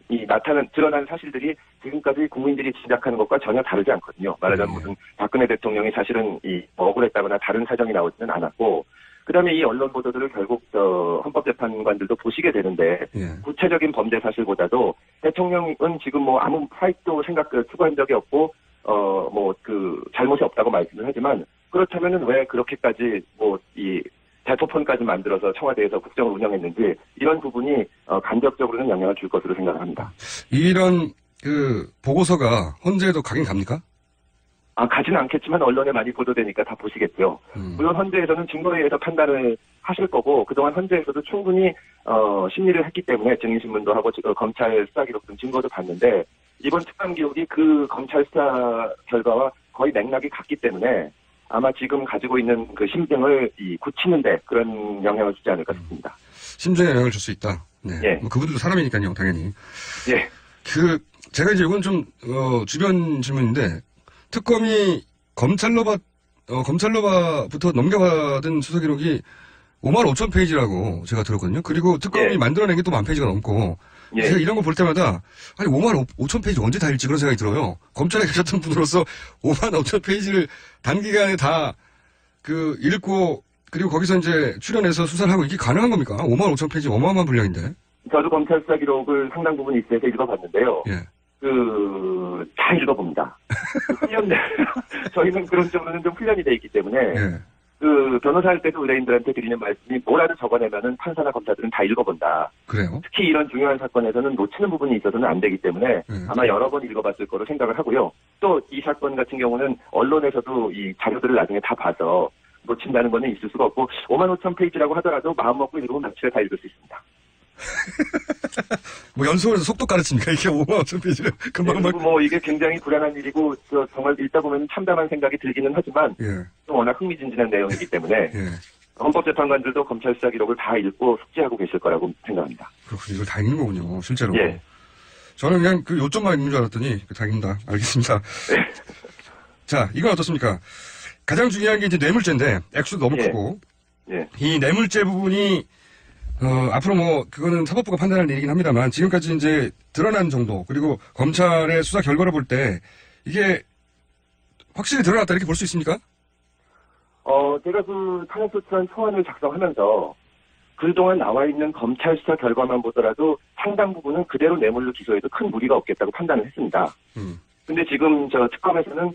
드러난 사실들이 지금까지 국민들이 짐작하는 것과 전혀 다르지 않거든요. 말하자면 무슨 박근혜 대통령이 사실은 억울했다거나 다른 사정이 나오지는 않았고, 그 다음에 이 언론 보도들을 결국 헌법재판관들도 보시게 되는데, 구체적인 범죄 사실보다도 대통령은 지금 아무 파익도 추구한 적이 없고, 잘못이 없다고 말씀을 하지만, 그렇다면은 왜 그렇게까지 대포폰까지 만들어서 청와대에서 국정을 운영했는지 이런 부분이 간접적으로는 영향을 줄 것으로 생각합니다. 이런 보고서가 헌재에도 가긴 갑니까? 가지는 않겠지만 언론에 많이 보도되니까 다 보시겠죠. 물론 헌재에서는 증거에 의해서 판단을 하실 거고 그동안 헌재에서도 충분히 심리를 했기 때문에 증인신문도 하고 검찰 수사기록 등 증거도 봤는데 이번 특감기록이 그 검찰 수사 결과와 거의 맥락이 같기 때문에 아마 지금 가지고 있는 심증을 굳히는데 그런 영향을 주지 않을까 싶습니다. 심증에 영향을 줄 수 있다. 네. 예. 그분들도 사람이니까요, 당연히. 예. 제가 이제 이건 좀 주변 질문인데 특검이 검찰로부터 넘겨받은 수사 기록이 55,000페이지라고 제가 들었거든요. 그리고 특검이 만들어낸 게 또 10,000페이지가 넘고 제가 이런 거 볼 때마다 55,000페이지 언제 다 읽지 그런 생각이 들어요. 검찰에 계셨던 분으로서 55,000페이지를 단기간에 다 읽고 그리고 거기서 이제 출연해서 수사를 하고 이게 가능한 겁니까? 55,000페이지 어마어마한 분량인데. 저도 검찰 수사 기록을 상당 부분 있어서 읽어봤는데요. 예. 다 읽어봅니다. 저희는 그런 쪽으로는 좀 훈련이 돼 있기 때문에 변호사 할 때도 의뢰인들한테 드리는 말씀이 뭐라도 적어내면은 판사나 검사들은 다 읽어본다. 그래요? 특히 이런 중요한 사건에서는 놓치는 부분이 있어서는 안 되기 때문에 아마 여러 번 읽어봤을 거로 생각을 하고요. 또 이 사건 같은 경우는 언론에서도 이 자료들을 나중에 다 봐서 놓친다는 거는 있을 수가 없고 55,000페이지라고 하더라도 마음 먹고 읽으면 며칠에 다 읽을 수 있습니다. 연수원에서 속도 가르칩니까? 이게 55,000페이지를 금방 이게 굉장히 불안한 일이고 정말 읽다 보면 참담한 생각이 들기는 하지만 또 워낙 흥미진진한 내용이기 때문에 헌법재판관들도 검찰 수사 기록을 다 읽고 숙지하고 계실 거라고 생각합니다. 그렇군요. 이걸 다 읽는 거군요. 실제로. 예. 저는 그냥 그 요점만 있는 줄 알았더니 다행입니다. 알겠습니다. 자, 이건 어떻습니까? 가장 중요한 게 이제 뇌물죄인데 액수도 너무 예. 크고 예. 이 뇌물죄 부분이 앞으로 뭐 그거는 사법부가 판단할 일이긴 합니다만 지금까지 이제 드러난 정도 그리고 검찰의 수사 결과를 볼 때 이게 확실히 드러났다 이렇게 볼 수 있습니까? 제가 그 탄핵소추안 소환을 작성하면서 그동안 나와 있는 검찰 수사 결과만 보더라도 상당 부분은 그대로 뇌물로 기소해도 큰 무리가 없겠다고 판단을 했습니다. 근데 지금 저 특검에서는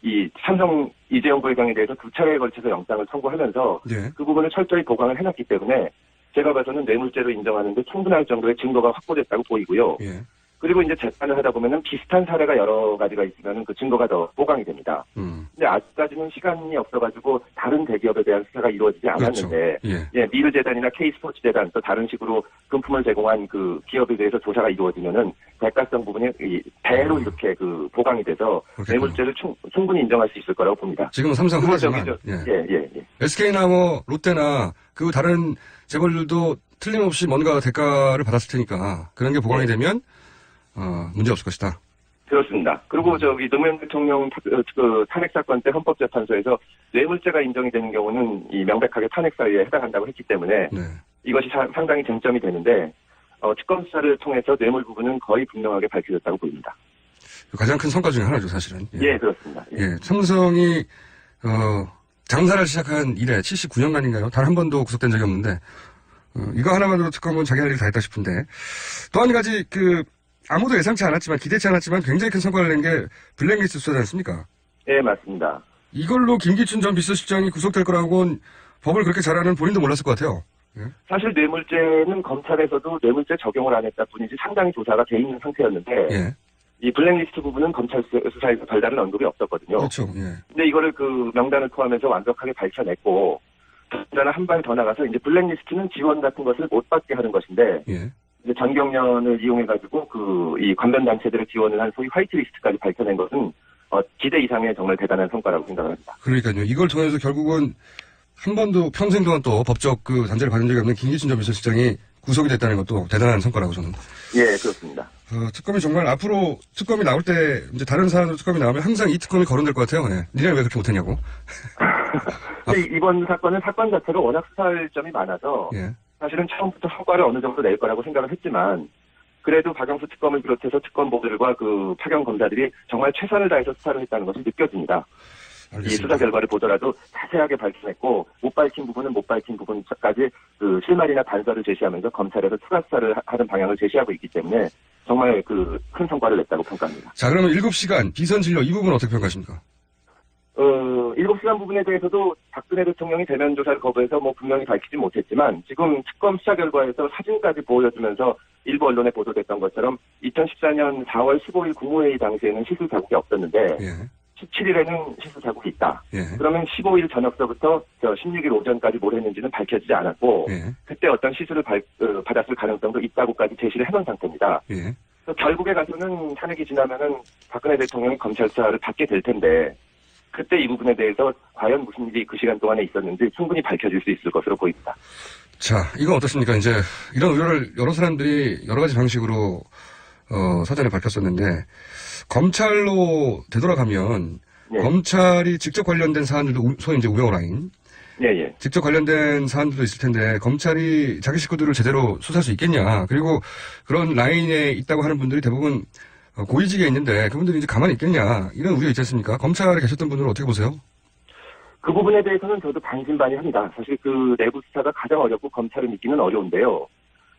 이 삼성 이재용 부회장에 대해서 2차례에 걸쳐서 영장을 청구하면서 예. 그 부분을 철저히 보강을 해놨기 때문에 제가 봐서는 뇌물죄로 인정하는데 충분할 정도의 증거가 확보됐다고 보이고요. 예. 그리고 이제 재판을 하다 보면은 비슷한 사례가 여러 가지가 있으면은 그 증거가 더 보강이 됩니다. 근데 아직까지는 시간이 없어가지고 다른 대기업에 대한 수사가 이루어지지 않았는데, 그렇죠. 예. 미르재단이나 K스포츠재단 또 다른 식으로 금품을 제공한 그 기업에 대해서 조사가 이루어지면은 대가성 부분이 배로 이렇게 그 보강이 돼서 그렇겠군요. 뇌물죄를 충분히 인정할 수 있을 거라고 봅니다. 지금은 삼성 하나지만 예. SK나 뭐 롯데나 그 다른 재벌들도 틀림없이 뭔가 대가를 받았을 테니까 그런 게 보강이 되면 문제 없을 것이다. 그렇습니다. 그리고 노무현 대통령 그 탄핵 사건 때 헌법재판소에서 뇌물죄가 인정이 되는 경우는 이 명백하게 탄핵 사유에 해당한다고 했기 때문에 이것이 상당히 쟁점이 되는데 특검 수사를 통해서 뇌물 부분은 거의 분명하게 밝혀졌다고 보입니다. 가장 큰 성과 중에 하나죠, 사실은. 예, 그렇습니다. 예, 삼성이 장사를 시작한 이래 79년간인가요? 단 한 번도 구속된 적이 없는데 이거 하나만으로 특검은 자기 할 일 다 했다 싶은데 또 한 가지 아무도 예상치 않았지만 기대치 않았지만 굉장히 큰 성과를 낸 게 블랙리스트 수사지 않습니까? 예, 맞습니다. 이걸로 김기춘 전 비서실장이 구속될 거라고는 법을 그렇게 잘하는 본인도 몰랐을 것 같아요. 예? 사실 뇌물죄는 검찰에서도 뇌물죄 적용을 안 했다 뿐이지 상당히 조사가 돼 있는 상태였는데 예. 이 블랙리스트 부분은 검찰 수사에서 별다른 언급이 없었거든요. 그렇죠. 예. 근데 이거를 그 명단을 포함해서 완벽하게 밝혀냈고 더군다나 한 발 더 나가서 이제 블랙리스트는 지원 같은 것을 못 받게 하는 것인데 예. 이제 전경련을 이용해가지고 이 관련 단체들을 지원을 한 소위 화이트리스트까지 밝혀낸 것은 기대 이상의 정말 대단한 성과라고 생각합니다. 그러니까요. 이걸 통해서 결국은 한 번도 평생 동안 또 법적 그 단죄를 받은 적이 없는 김기춘 전 비서실장이 구속이 됐다는 것도 대단한 성과라고 저는. 예, 그렇습니다. 특검이 정말 앞으로 특검이 나올 때 이제 다른 사안으로 특검이 나오면 항상 이 특검이 거론될 것 같아요. 네. 니네 왜 그렇게 못했냐고. 이번 사건은 사건 자체가 워낙 수사할 점이 많아서 예. 사실은 처음부터 성과를 어느 정도 낼 거라고 생각을 했지만 그래도 박영수 특검을 비롯해서 특검보들과 그 파견 검사들이 정말 최선을 다해서 수사를 했다는 것이 느껴집니다. 알겠습니다. 이 수사 결과를 보더라도 자세하게 밝혀냈고 못 밝힌 부분은 못 밝힌 부분까지 그 실마리나 단서를 제시하면서 검찰에서 추가 수사를 하는 방향을 제시하고 있기 때문에 정말 그 큰 성과를 냈다고 평가합니다. 자, 그러면 7시간 비선 진료 이 부분은 어떻게 평가하십니까? 7시간 부분에 대해서도 박근혜 대통령이 대면 조사를 거부해서 분명히 밝히지 못했지만 지금 특검 수사 결과에서 사진까지 보여주면서 일부 언론에 보도됐던 것처럼 2014년 4월 15일 국무회의 당시에는 시술 자국이 없었는데 17일에는 시술 자국이 있다. 그러면 15일 저녁서부터 16일 오전까지 뭘 했는지는 밝혀지지 않았고 그때 어떤 시술을 받았을 가능성도 있다고까지 제시를 해놓은 상태입니다. 그래서 결국에 가서는 탄핵이 지나면은 박근혜 대통령이 검찰 수사를 받게 될 텐데 그때 이 부분에 대해서 과연 무슨 일이 그 시간 동안에 있었는지 충분히 밝혀질 수 있을 것으로 보입니다. 자, 이건 어떻습니까? 이제 이런 우려를 여러 사람들이 여러 가지 방식으로 사전에 밝혔었는데 검찰로 되돌아가면 검찰이 직접 관련된 사안들도 소위 이제 우병우 라인 직접 관련된 사안들도 있을 텐데 검찰이 자기 식구들을 제대로 수사할 수 있겠냐. 그리고 그런 라인에 있다고 하는 분들이 대부분 고위직에 있는데 그분들이 이제 가만히 있겠냐. 이런 우려 있지 않습니까? 검찰에 계셨던 분들은 어떻게 보세요? 그 부분에 대해서는 저도 반신반의합니다. 사실 그 내부 수사가 가장 어렵고 검찰을 믿기는 어려운데요.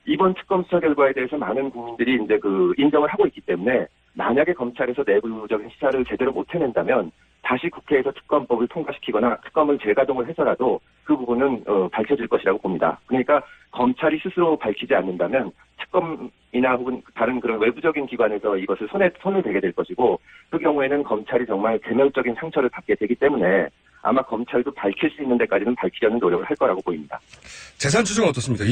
이번 특검 수사 결과에 대해서 많은 국민들이 이제 인정을 하고 있기 때문에 만약에 검찰에서 내부적인 수사를 제대로 못 해낸다면 다시 국회에서 특검법을 통과시키거나 특검을 재가동을 해서라도 그 부분은 밝혀질 것이라고 봅니다. 그러니까 검찰이 스스로 밝히지 않는다면 특검이나 혹은 다른 그런 외부적인 기관에서 이것을 손을 대게 될 것이고 그 경우에는 검찰이 정말 개멸적인 상처를 받게 되기 때문에 아마 검찰도 밝힐 수 있는 데까지는 밝히려는 노력을 할 거라고 보입니다. 재산 추정은 어떻습니까?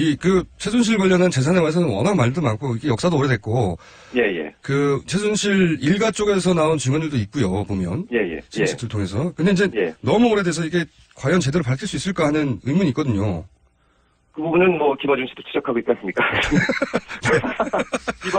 최순실 관련한 재산에 관해서는 워낙 말도 많고, 이게 역사도 오래됐고. 최순실 일가 쪽에서 나온 증언들도 있고요, 보면. 친척들 통해서. 근데 이제 너무 오래돼서 이게 과연 제대로 밝힐 수 있을까 하는 의문이 있거든요. 그 부분은 김어준 씨도 지적하고 있지 않습니까?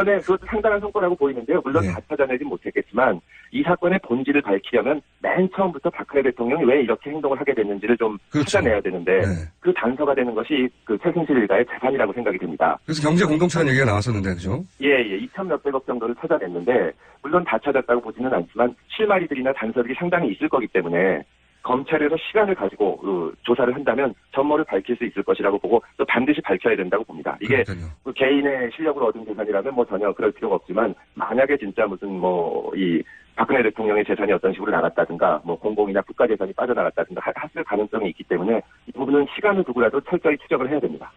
이번에 그것도 상당한 성과라고 보이는데요. 물론 예. 다 찾아내진 못했겠지만 이 사건의 본질을 밝히려면 맨 처음부터 박근혜 대통령이 왜 이렇게 행동을 하게 됐는지를 좀 그렇죠. 찾아내야 되는데 네. 그 단서가 되는 것이 그 최순실 일가의 재산이라고 생각이 됩니다. 그래서 경제 공동체라는 얘기가 나왔었는데, 그죠? 예, 2천 몇백억 정도를 찾아냈는데 물론 다 찾았다고 보지는 않지만 실마리들이나 단서들이 상당히 있을 거기 때문에 검찰에서 시간을 가지고 조사를 한다면 전모를 밝힐 수 있을 것이라고 보고 또 반드시 밝혀야 된다고 봅니다. 이게 그러니까요. 그 개인의 실력으로 얻은 재산이라면 뭐 전혀 그럴 필요가 없지만 만약에 진짜 무슨 뭐 이 박근혜 대통령의 재산이 어떤 식으로 나갔다든가 뭐 공공이나 국가 재산이 빠져나갔다든가 했을 가능성이 있기 때문에 이 부분은 시간을 두고라도 철저히 추적을 해야 됩니다.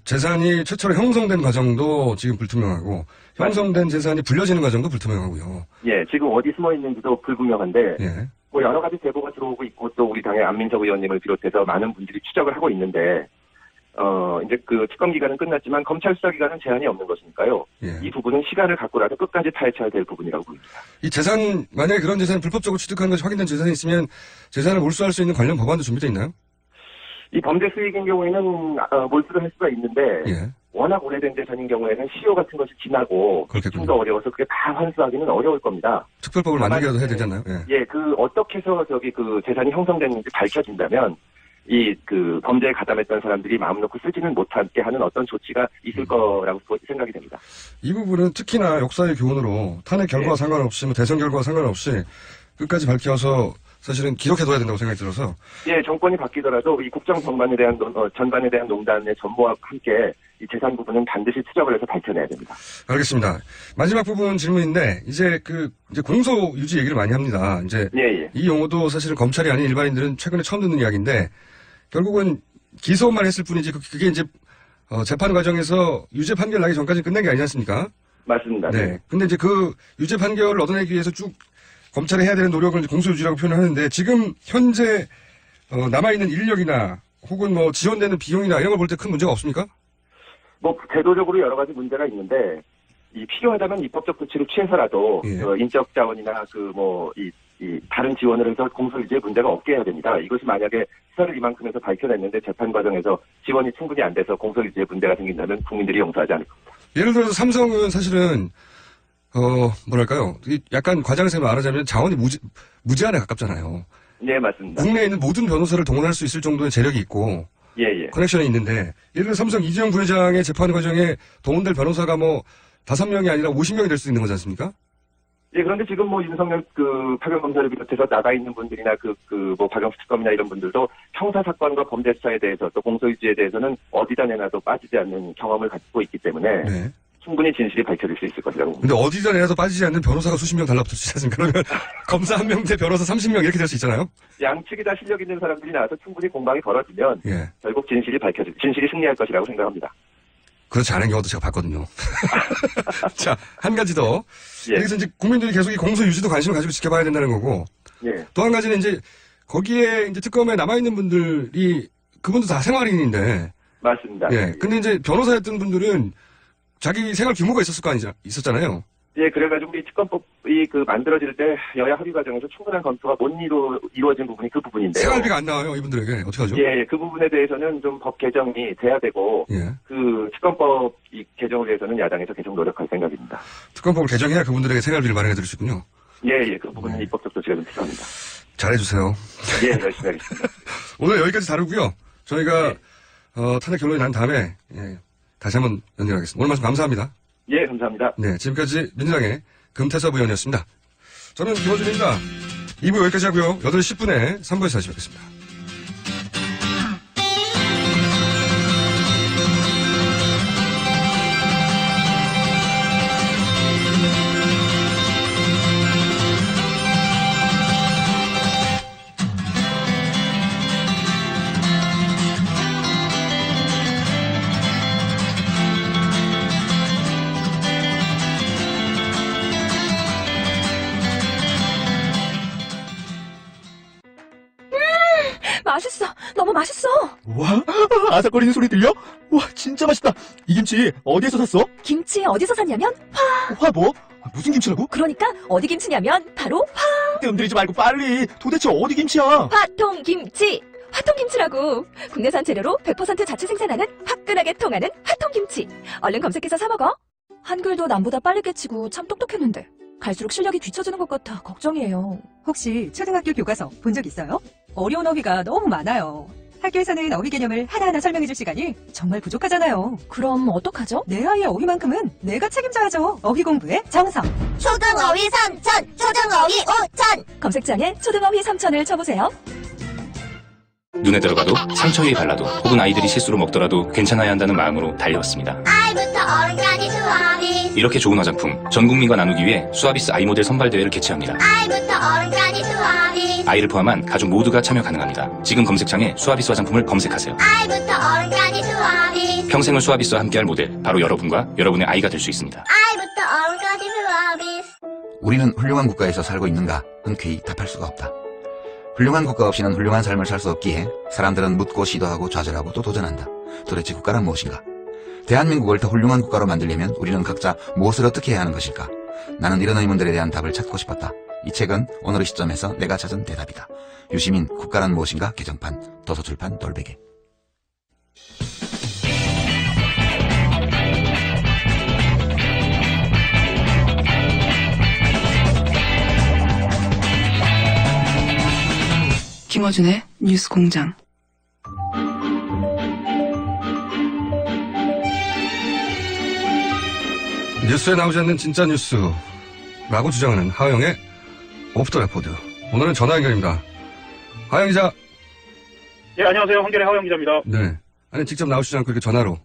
재산이 최초로 형성된 과정도 지금 불투명하고 형성된 재산이 불려지는 과정도 불투명하고요. 예, 지금 어디 숨어 있는지도 불분명한데 예. 뭐 여러 가지 제보가 들어오고 있고 또 우리 당의 안민석 의원님을 비롯해서 많은 분들이 추적을 하고 있는데 이제 그 특검 기간은 끝났지만 검찰 수사 기간은 제한이 없는 것이니까요. 예. 이 부분은 시간을 갖고라도 끝까지 파헤쳐야 될 부분이라고 보입니다. 이 재산, 만약에 그런 재산을 불법적으로 취득한 것이 확인된 재산이 있으면 재산을 몰수할 수 있는 관련 법안도 준비되어 있나요? 이 범죄 수익인 경우에는 몰수를 할 수가 있는데 예. 워낙 오래된 재산인 경우에는 시효 같은 것이 지나고 그렇겠군요. 좀 더 어려워서 그게 다 환수하기는 어려울 겁니다. 특별법을 다만, 만들기라도 해야 되지 않나요? 예. 예, 그 어떻게 해서 그 재산이 형성됐는지 밝혀진다면 이 그 범죄에 가담했던 사람들이 마음 놓고 쓰지는 못하게 하는 어떤 조치가 있을 거라고 생각이 됩니다. 이 부분은 특히나 역사의 교훈으로 탄핵 결과와 네. 상관없이 뭐 대선 결과와 상관없이 끝까지 밝혀서 사실은 기록해둬야 된다고 생각이 들어서 예, 정권이 바뀌더라도 이 국정 전반에 대한 전반에 대한 농단의 전모와 함께 이 재산 부분은 반드시 추적을 해서 밝혀내야 됩니다. 알겠습니다. 마지막 부분 질문인데 이제 이제 공소 유지 얘기를 많이 합니다. 이제 예. 이 용어도 사실은 검찰이 아닌 일반인들은 최근에 처음 듣는 이야기인데 결국은 기소만 했을 뿐이지 그게 이제 재판 과정에서 유죄 판결 나기 전까지 끝낸 게 아니지 않습니까? 맞습니다. 네. 근데 이제 그 유죄 판결을 얻어내기 위해서 쭉 검찰이 해야 되는 노력을 이제 공소유지라고 표현을 하는데 지금 현재 남아있는 인력이나 혹은 뭐 지원되는 비용이나 이런 걸 볼 때 큰 문제가 없습니까? 뭐 제도적으로 여러 가지 문제가 있는데 이 필요하다면 입법적 조치를 취해서라도 예. 인적 자원이나 이 다른 지원을 해서 공소유지에 문제가 없게 해야 됩니다. 이것이 만약에 수사를 이만큼 해서 밝혀냈는데 재판 과정에서 지원이 충분히 안 돼서 공소유지에 문제가 생긴다면 국민들이 용서하지 않을 겁니다. 예를 들어서 삼성은 사실은 뭐랄까요? 약간 과장해서 말하자면 자원이 무제한에 가깝잖아요. 네, 맞습니다. 국내에 있는 모든 변호사를 동원할 수 있을 정도의 재력이 있고 예. 커넥션이 있는데 예를 들어 삼성 이재용 부회장의 재판 과정에 동원될 변호사가 뭐 5명이 아니라 50명이 될 수 있는 거지 않습니까? 예, 그런데 지금 뭐 윤석열 파견 검사를 비롯해서 나가 있는 분들이나 뭐 박영수 특검이나 이런 분들도 형사 사건과 범죄 수사에 대해서 또 공소유지에 대해서는 어디다 내놔도 빠지지 않는 경험을 갖고 있기 때문에 네. 충분히 진실이 밝혀질 수 있을 것이라고 봅니다. 근데 어디다 내놔도 빠지지 않는 변호사가 수십 명 달라붙을 수 있지 않습니까? 그러면 검사 1명 대 변호사 30명 이렇게 될 수 있잖아요? 양측이 다 실력 있는 사람들이 나와서 충분히 공방이 벌어지면 예. 결국 진실이 승리할 것이라고 생각합니다. 그렇지 않은 경우도 제가 봤거든요. 자, 한 가지 더. 예. 여기서 이제 국민들이 계속 이 공소 유지도 관심을 가지고 지켜봐야 된다는 거고, 예. 또 한 가지는 이제 거기에 이제 특검에 남아있는 분들이 그분도 다 생활인인데, 맞습니다. 예. 근데 이제 변호사였던 분들은 자기 생활 규모가 있었을 거 있었잖아요. 예, 그래가지고 우리 특검법이 만들어질 때 여야 합의 과정에서 충분한 검토가 못 이루어진 부분이 그 부분인데요. 생활비가 안 나와요, 이분들에게. 어떡하죠? 예, 그 부분에 대해서는 좀 법 개정이 돼야 되고, 예. 그 특검법 개정을 위해서는 야당에서 계속 노력할 생각입니다. 특검법을 개정해야 그분들에게 생활비를 마련해 드릴 수 있군요. 예, 그 부분은 입법적 조치가 좀 필요합니다. 잘해주세요. 예, 열심히 하겠습니다. 오늘 여기까지 다루고요. 저희가 탄핵 결론이 난 다음에 다시 한번 연결하겠습니다. 오늘 말씀 감사합니다. 예, 감사합니다. 네, 지금까지 민주당의 금태섭 의원이었습니다. 저는 김호준입니다. 2부 여기까지 하고요. 8시 10분에 3부에서 다시 뵙겠습니다. 맛있어. 너무 맛있어. 와, 아삭거리는 소리 들려? 와, 진짜 맛있다. 이 김치 어디에서 샀어? 김치 어디서 샀냐면 화 뭐? 무슨 김치라고? 그러니까 어디 김치냐면 바로 뜸들이지 말고 빨리. 도대체 어디 김치야? 화통김치. 화통김치라고. 국내산 재료로 100% 자체 생산하는 화끈하게 통하는 화통김치. 얼른 검색해서 사 먹어. 한글도 남보다 빨리 깨치고 참 똑똑했는데 갈수록 실력이 뒤처지는 것 같아 걱정이에요. 혹시 초등학교 교과서 본 적 있어요? 어려운 어휘가 너무 많아요. 학교에서는 어휘 개념을 하나하나 설명해줄 시간이 정말 부족하잖아요. 그럼 어떡하죠? 내 아이의 어휘만큼은 내가 책임져야죠. 어휘 공부의 정성. 초등어휘 3천, 초등어휘 5천. 검색창에 초등어휘 3천을 쳐보세요. 눈에 들어가도 상처 위에 발라도 혹은 아이들이 실수로 먹더라도 괜찮아야 한다는 마음으로 달려왔습니다. 아이부터 어른까지 수아비스. 이렇게 좋은 화장품 전 국민과 나누기 위해 수아비스 아이 모델 선발 대회를 개최합니다. 아이부터 어른까지 수아비스. 아이를 포함한 가족 모두가 참여 가능합니다. 지금 검색창에 수아비스 화장품을 검색하세요. 아이부터 어른까지 수아비스. 평생을 수아비스와 함께할 모델 바로 여러분과 여러분의 아이가 될 수 있습니다. 아이부터 어른까지 수아비스. 우리는 훌륭한 국가에서 살고 있는가? 흔쾌히 답할 수가 없다. 훌륭한 국가 없이는 훌륭한 삶을 살 수 없기에 사람들은 묻고 시도하고 좌절하고 또 도전한다. 도대체 국가란 무엇인가? 대한민국을 더 훌륭한 국가로 만들려면 우리는 각자 무엇을 어떻게 해야 하는 것일까? 나는 이런 의문들에 대한 답을 찾고 싶었다. 이 책은 오늘의 시점에서 내가 찾은 대답이다. 유시민 국가란 무엇인가 개정판 도서출판 돌베개. 김어준의 뉴스공장. 뉴스에 나오지 않는 진짜 뉴스라고 주장하는 하영의 오프더 레포드. 오늘은 전화 연결입니다. 하영 기자. 예, 안녕하세요. 한겨레 하영 기자입니다. 네. 아니, 직접 나오시지 않고 이렇게 전화로.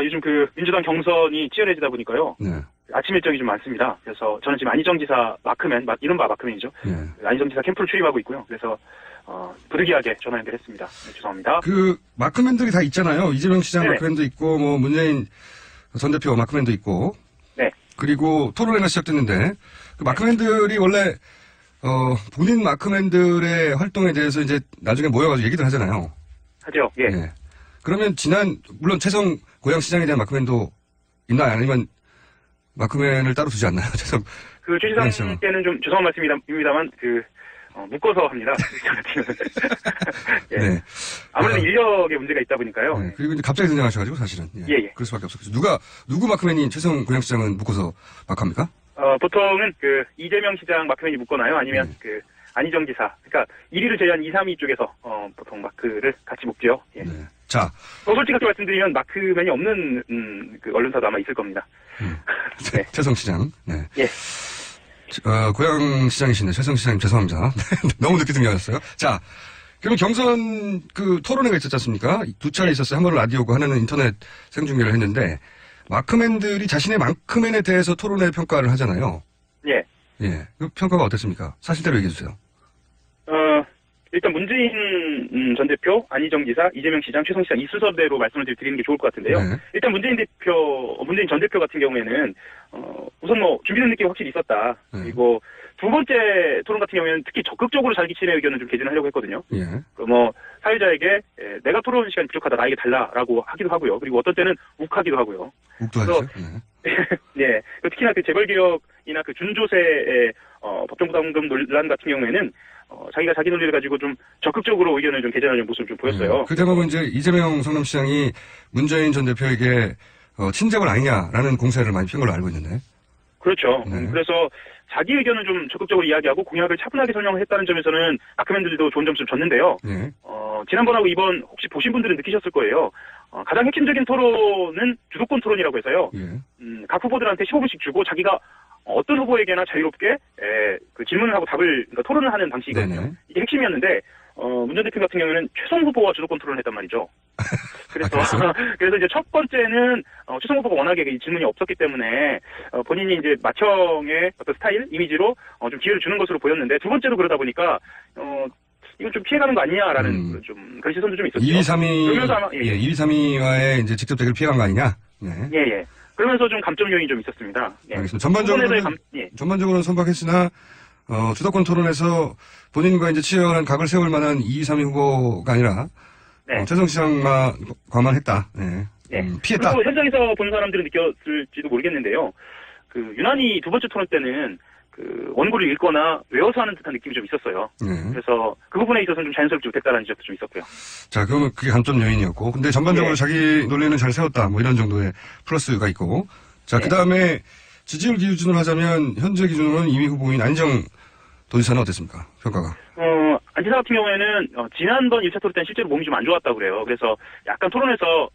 요즘 민주당 경선이 치열해지다 보니까요. 네. 아침 일정이 좀 많습니다. 그래서 저는 지금 안희정 지사 마크맨, 이른바 마크맨이죠. 네. 안희정 지사 캠프를 출입하고 있고요. 그래서 부득이하게 전화 연결했습니다. 네, 죄송합니다. 마크맨들이 다 있잖아요. 이재명 시장 네네. 마크맨도 있고, 문재인 전 대표 마크맨도 있고. 네. 그리고 토론회가 시작됐는데, 마크맨들이 원래, 본인 마크맨들의 활동에 대해서 이제 나중에 모여가지고 얘기들 하잖아요. 하죠. 예. 네. 그러면 물론 채성 고양시장에 대한 마크맨도 있나요? 아니면 마크맨을 따로 두지 않나요? 채성. 최시상께는 좀 죄송한 말씀입니다만, 묶어서 합니다. 예. 네. 아무래도 인력에 문제가 있다 보니까요. 네. 그리고 이제 갑자기 등장하셔가지고 사실은. 예. 그럴 수밖에 없었죠. 누구 마크맨이 채성 고양시장은 묶어서 마크합니까? 보통은 이재명 시장 마크맨이 묶거나요. 아니면 안희정 지사. 그러니까 1위를 제외한 2, 3위 쪽에서 보통 마크를 같이 묶죠. 예. 네. 자. 더 솔직하게 말씀드리면 마크맨이 없는 언론사도 아마 있을 겁니다. 네. 채성시장. 네. 예. 고양시장이신데 채성시장님 죄송합니다. 너무 늦게 등장하셨어요. 자. 그러면 경선 토론회가 있었지 않습니까? 두 차례 있었어요. 한 번은 라디오고 하나는 인터넷 생중계를 했는데 마크맨들이 자신의 마크맨에 대해서 토론회 평가를 하잖아요. 예. 예. 그 평가가 어땠습니까? 사실대로 얘기해 주세요. 일단 문재인 전 대표, 안희정 지사, 이재명 시장, 최성 시장 이 순서대로 말씀을 드리는 게 좋을 것 같은데요. 네. 일단 문재인 전 대표 같은 경우에는 우선 준비된 느낌이 확실히 있었다. 네. 그리고 두 번째 토론 같은 경우에는 특히 적극적으로 자기 친의 의견을 좀 개진하려고 했거든요. 예. 사회자에게 내가 토론 시간이 부족하다, 나에게 달라라고 하기도 하고요. 그리고 어떤 때는 욱하기도 하고요. 욱도 하죠. 네. 특히나 재벌개혁이나 준조세의 법정부담금 논란 같은 경우에는 자기가 자기 논리를 가지고 좀 적극적으로 의견을 좀 개진하는 모습을 좀 보였어요. 그 대목은 이제 이재명 성남시장이 문재인 전 대표에게 친접을 아니냐라는 공세를 많이 핀 걸로 알고 있는데. 그렇죠. 네. 그래서 자기 의견을 좀 적극적으로 이야기하고 공약을 차분하게 설명을 했다는 점에서는 마크맨들도 좋은 점수를 줬는데요. 네. 지난번하고 이번 혹시 보신 분들은 느끼셨을 거예요. 가장 핵심적인 토론은 주도권 토론이라고 해서요. 예. 각 후보들한테 15분씩 주고 자기가 어떤 후보에게나 자유롭게 질문을 하고 그러니까 토론을 하는 방식이거든요. 네네. 이게 핵심이었는데 문 전 대표 같은 경우에는 최성 후보와 주도권 토론을 했단 말이죠. 그래서 그래서 이제 첫 번째는 최성 후보가 워낙에 이 질문이 없었기 때문에 본인이 이제 맏형의 어떤 스타일, 이미지로 좀 기회를 주는 것으로 보였는데 두 번째로 그러다 보니까 이건 좀 피해가는 거 아니냐라는 좀 그런 시선도 좀 있었죠. 2위, 3위. 그러면서 아마 2위, 3위와의 이제 직접 대결 피해간 거 아니냐? 네. 예. 그러면서 좀 감점 요인이 좀 있었습니다. 예. 알겠습니다. 전반적으로는 선박했으나 주도권 토론에서 본인과 이제 치열한 각을 세울 만한 2위, 3위 후보가 아니라 최성 시장과만 했다. 네. 피했다. 그리고 현장에서 본 사람들은 느꼈을지도 모르겠는데요. 유난히 두 번째 토론 때는 원고를 읽거나 외워서 하는 듯한 느낌이 좀 있었어요. 그래서 그 부분에 있어서는 좀 자연스럽지 못했다는 지적도 좀 있었고요. 자, 그러면 그게 감점 요인이었고. 근데 전반적으로 자기 논리는 잘 세웠다. 이런 정도의 플러스가 있고. 자, 그 다음에 지지율 기준으로 하자면 현재 기준으로는 이미 후보인 안희정 도지사는 어땠습니까? 평가가? 안지사 같은 경우에는 지난번 1차 토론 때는 실제로 몸이 좀 안 좋았다고 그래요. 그래서 약간 토론에서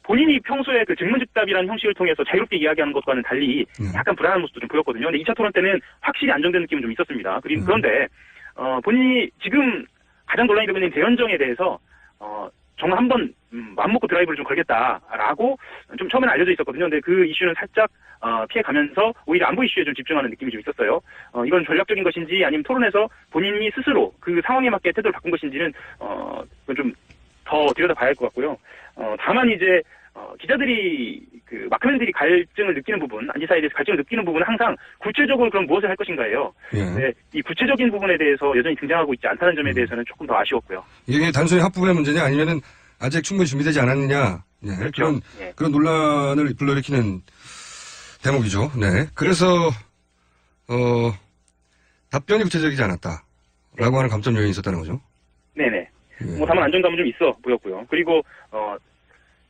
본인이 평소에 그 증문즉답이라는 형식을 통해서 자유롭게 이야기하는 것과는 달리 약간 불안한 모습도 좀 보였거든요. 근데 2차 토론 때는 확실히 안정된 느낌은 좀 있었습니다. 그런데 본인이 지금 가장 논란이 되고 있는 대연정에 대해서 정말 한번 맘먹고 드라이브를 좀 걸겠다라고 좀 처음에는 알려져 있었거든요. 근데 그 이슈는 살짝 피해가면서 오히려 안보 이슈에 좀 집중하는 느낌이 좀 있었어요. 이건 전략적인 것인지 아니면 토론에서 본인이 스스로 그 상황에 맞게 태도를 바꾼 것인지는 그건 좀 더 들여다봐야 할 것 같고요. 다만 이제 기자들이 그 마크맨들이 갈증을 느끼는 부분, 안지사에 대해서 갈증을 느끼는 부분은 항상 구체적으로 그럼 무엇을 할 것인가예요. 네, 이 구체적인 부분에 대해서 여전히 등장하고 있지 않다는 점에 대해서는 조금 더 아쉬웠고요. 이게 단순히 합부분의 문제냐 아니면은 아직 충분히 준비되지 않았느냐 네, 그렇죠. 그런 논란을 불러일으키는 대목이죠. 네, 그래서 답변이 구체적이지 않았다라고 하는 감점 요인이 있었다는 거죠. 네네. 뭐 다만 안정감은 좀 있어 보였고요. 그리고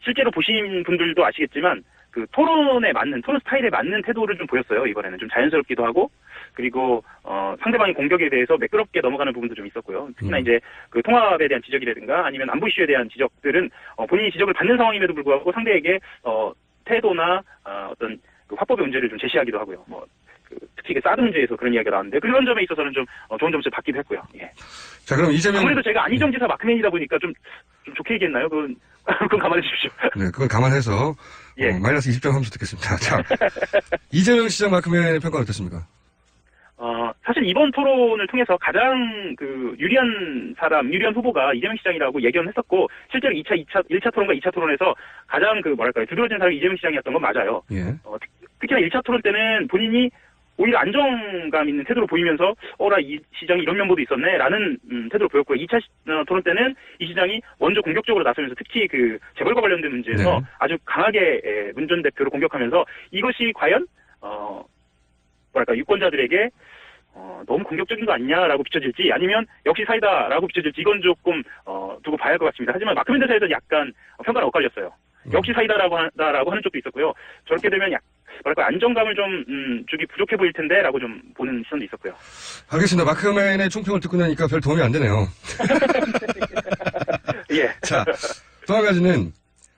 실제로 보신 분들도 아시겠지만 그 토론에 맞는 토론 스타일에 맞는 태도를 좀 보였어요. 이번에는 좀 자연스럽기도 하고 그리고 상대방의 공격에 대해서 매끄럽게 넘어가는 부분도 좀 있었고요. 특히나 이제 그 통합에 대한 지적이라든가 아니면 안보 이슈에 대한 지적들은 본인이 지적을 받는 상황임에도 불구하고 상대에게 태도나 어떤 그 화법의 문제를 좀 제시하기도 하고요. 특히 그 사드 문제에서 그런 이야기가 나왔는데 그런 점에 있어서는 좀 좋은 점수를 받기도 했고요. 예. 자, 그럼 이재명 아무래도 제가 안희정 지사 마크맨이다 보니까 좀 좋게 얘기했나요? 그건 감안해 주십시오. 네, 그건 감안해서 마이너스 20점 하면 좋겠습니다. 자, 이재명 시장 마크맨의 평가는 어떻습니까? 사실 이번 토론을 통해서 가장 그 유리한 후보가 이재명 시장이라고 예견을 했었고, 실제로 1차 토론과 2차 토론에서 가장 두드러진 사람이 이재명 시장이었던 건 맞아요. 예. 특히나 1차 토론 때는 본인이 오히려 안정감 있는 태도를 보이면서, 이 시장이 이런 면모도 있었네, 라는 태도를 보였고요. 2차 토론 때는 이 시장이 먼저 공격적으로 나서면서 특히 그 재벌과 관련된 문제에서 아주 강하게 문 전 대표를 공격하면서 이것이 과연, 유권자들에게 너무 공격적인 거 아니냐라고 비춰질지 아니면 역시 사이다라고 비춰질지 이건 조금 두고 봐야 할 것 같습니다. 하지만 마크맨 대사에서 약간 평가가 엇갈렸어요. 역시 사이다라고 하는 쪽도 있었고요. 저렇게 되면 안정감을 좀 주기 부족해 보일 텐데라고 좀 보는 시선도 있었고요. 알겠습니다. 마크맨의 총평을 듣고 나니까 별 도움이 안 되네요. 예. 자, 또 한 가지는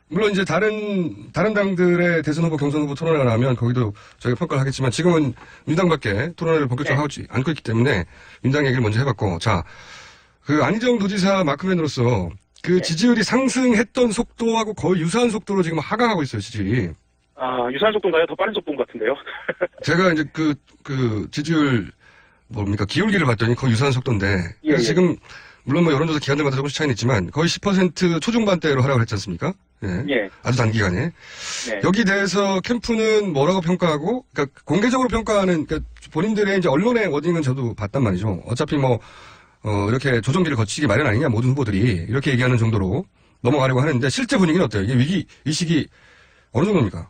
물론 이제 다른 당들의 대선 후보, 경선 후보 토론회가 나면 거기도 저희가 평가를 하겠지만 지금은 민당밖에 토론회를 본격적으로 하지 않고 있기 때문에 민당 얘기를 먼저 해봤고, 자, 그 안희정 도지사 마크맨으로서 그 지지율이 상승했던 속도하고 거의 유사한 속도로 지금 하강하고 있어요, 지지율이. 유사한 속도인가요? 더 빠른 속도인 것 같은데요. 제가 이제 그 지지율 기울기를 봤더니 거의 유사한 속도인데 그래서 지금 물론 여론조사 기간들마다 조금씩 차이는 있지만 거의 10% 초중반대로 하라고 했지 않습니까? 예. 아주 단기간에. 네. 여기 대해서 캠프는 뭐라고 평가하고, 그러니까 공개적으로 평가하는, 그러니까 본인들의 이제 언론의 워딩은 저도 봤단 말이죠. 어차피 이렇게 조정기를 거치기 마련 아니냐, 모든 후보들이. 이렇게 얘기하는 정도로 넘어가려고 하는데 실제 분위기는 어때요? 이게 위기의식이 어느 정도입니까?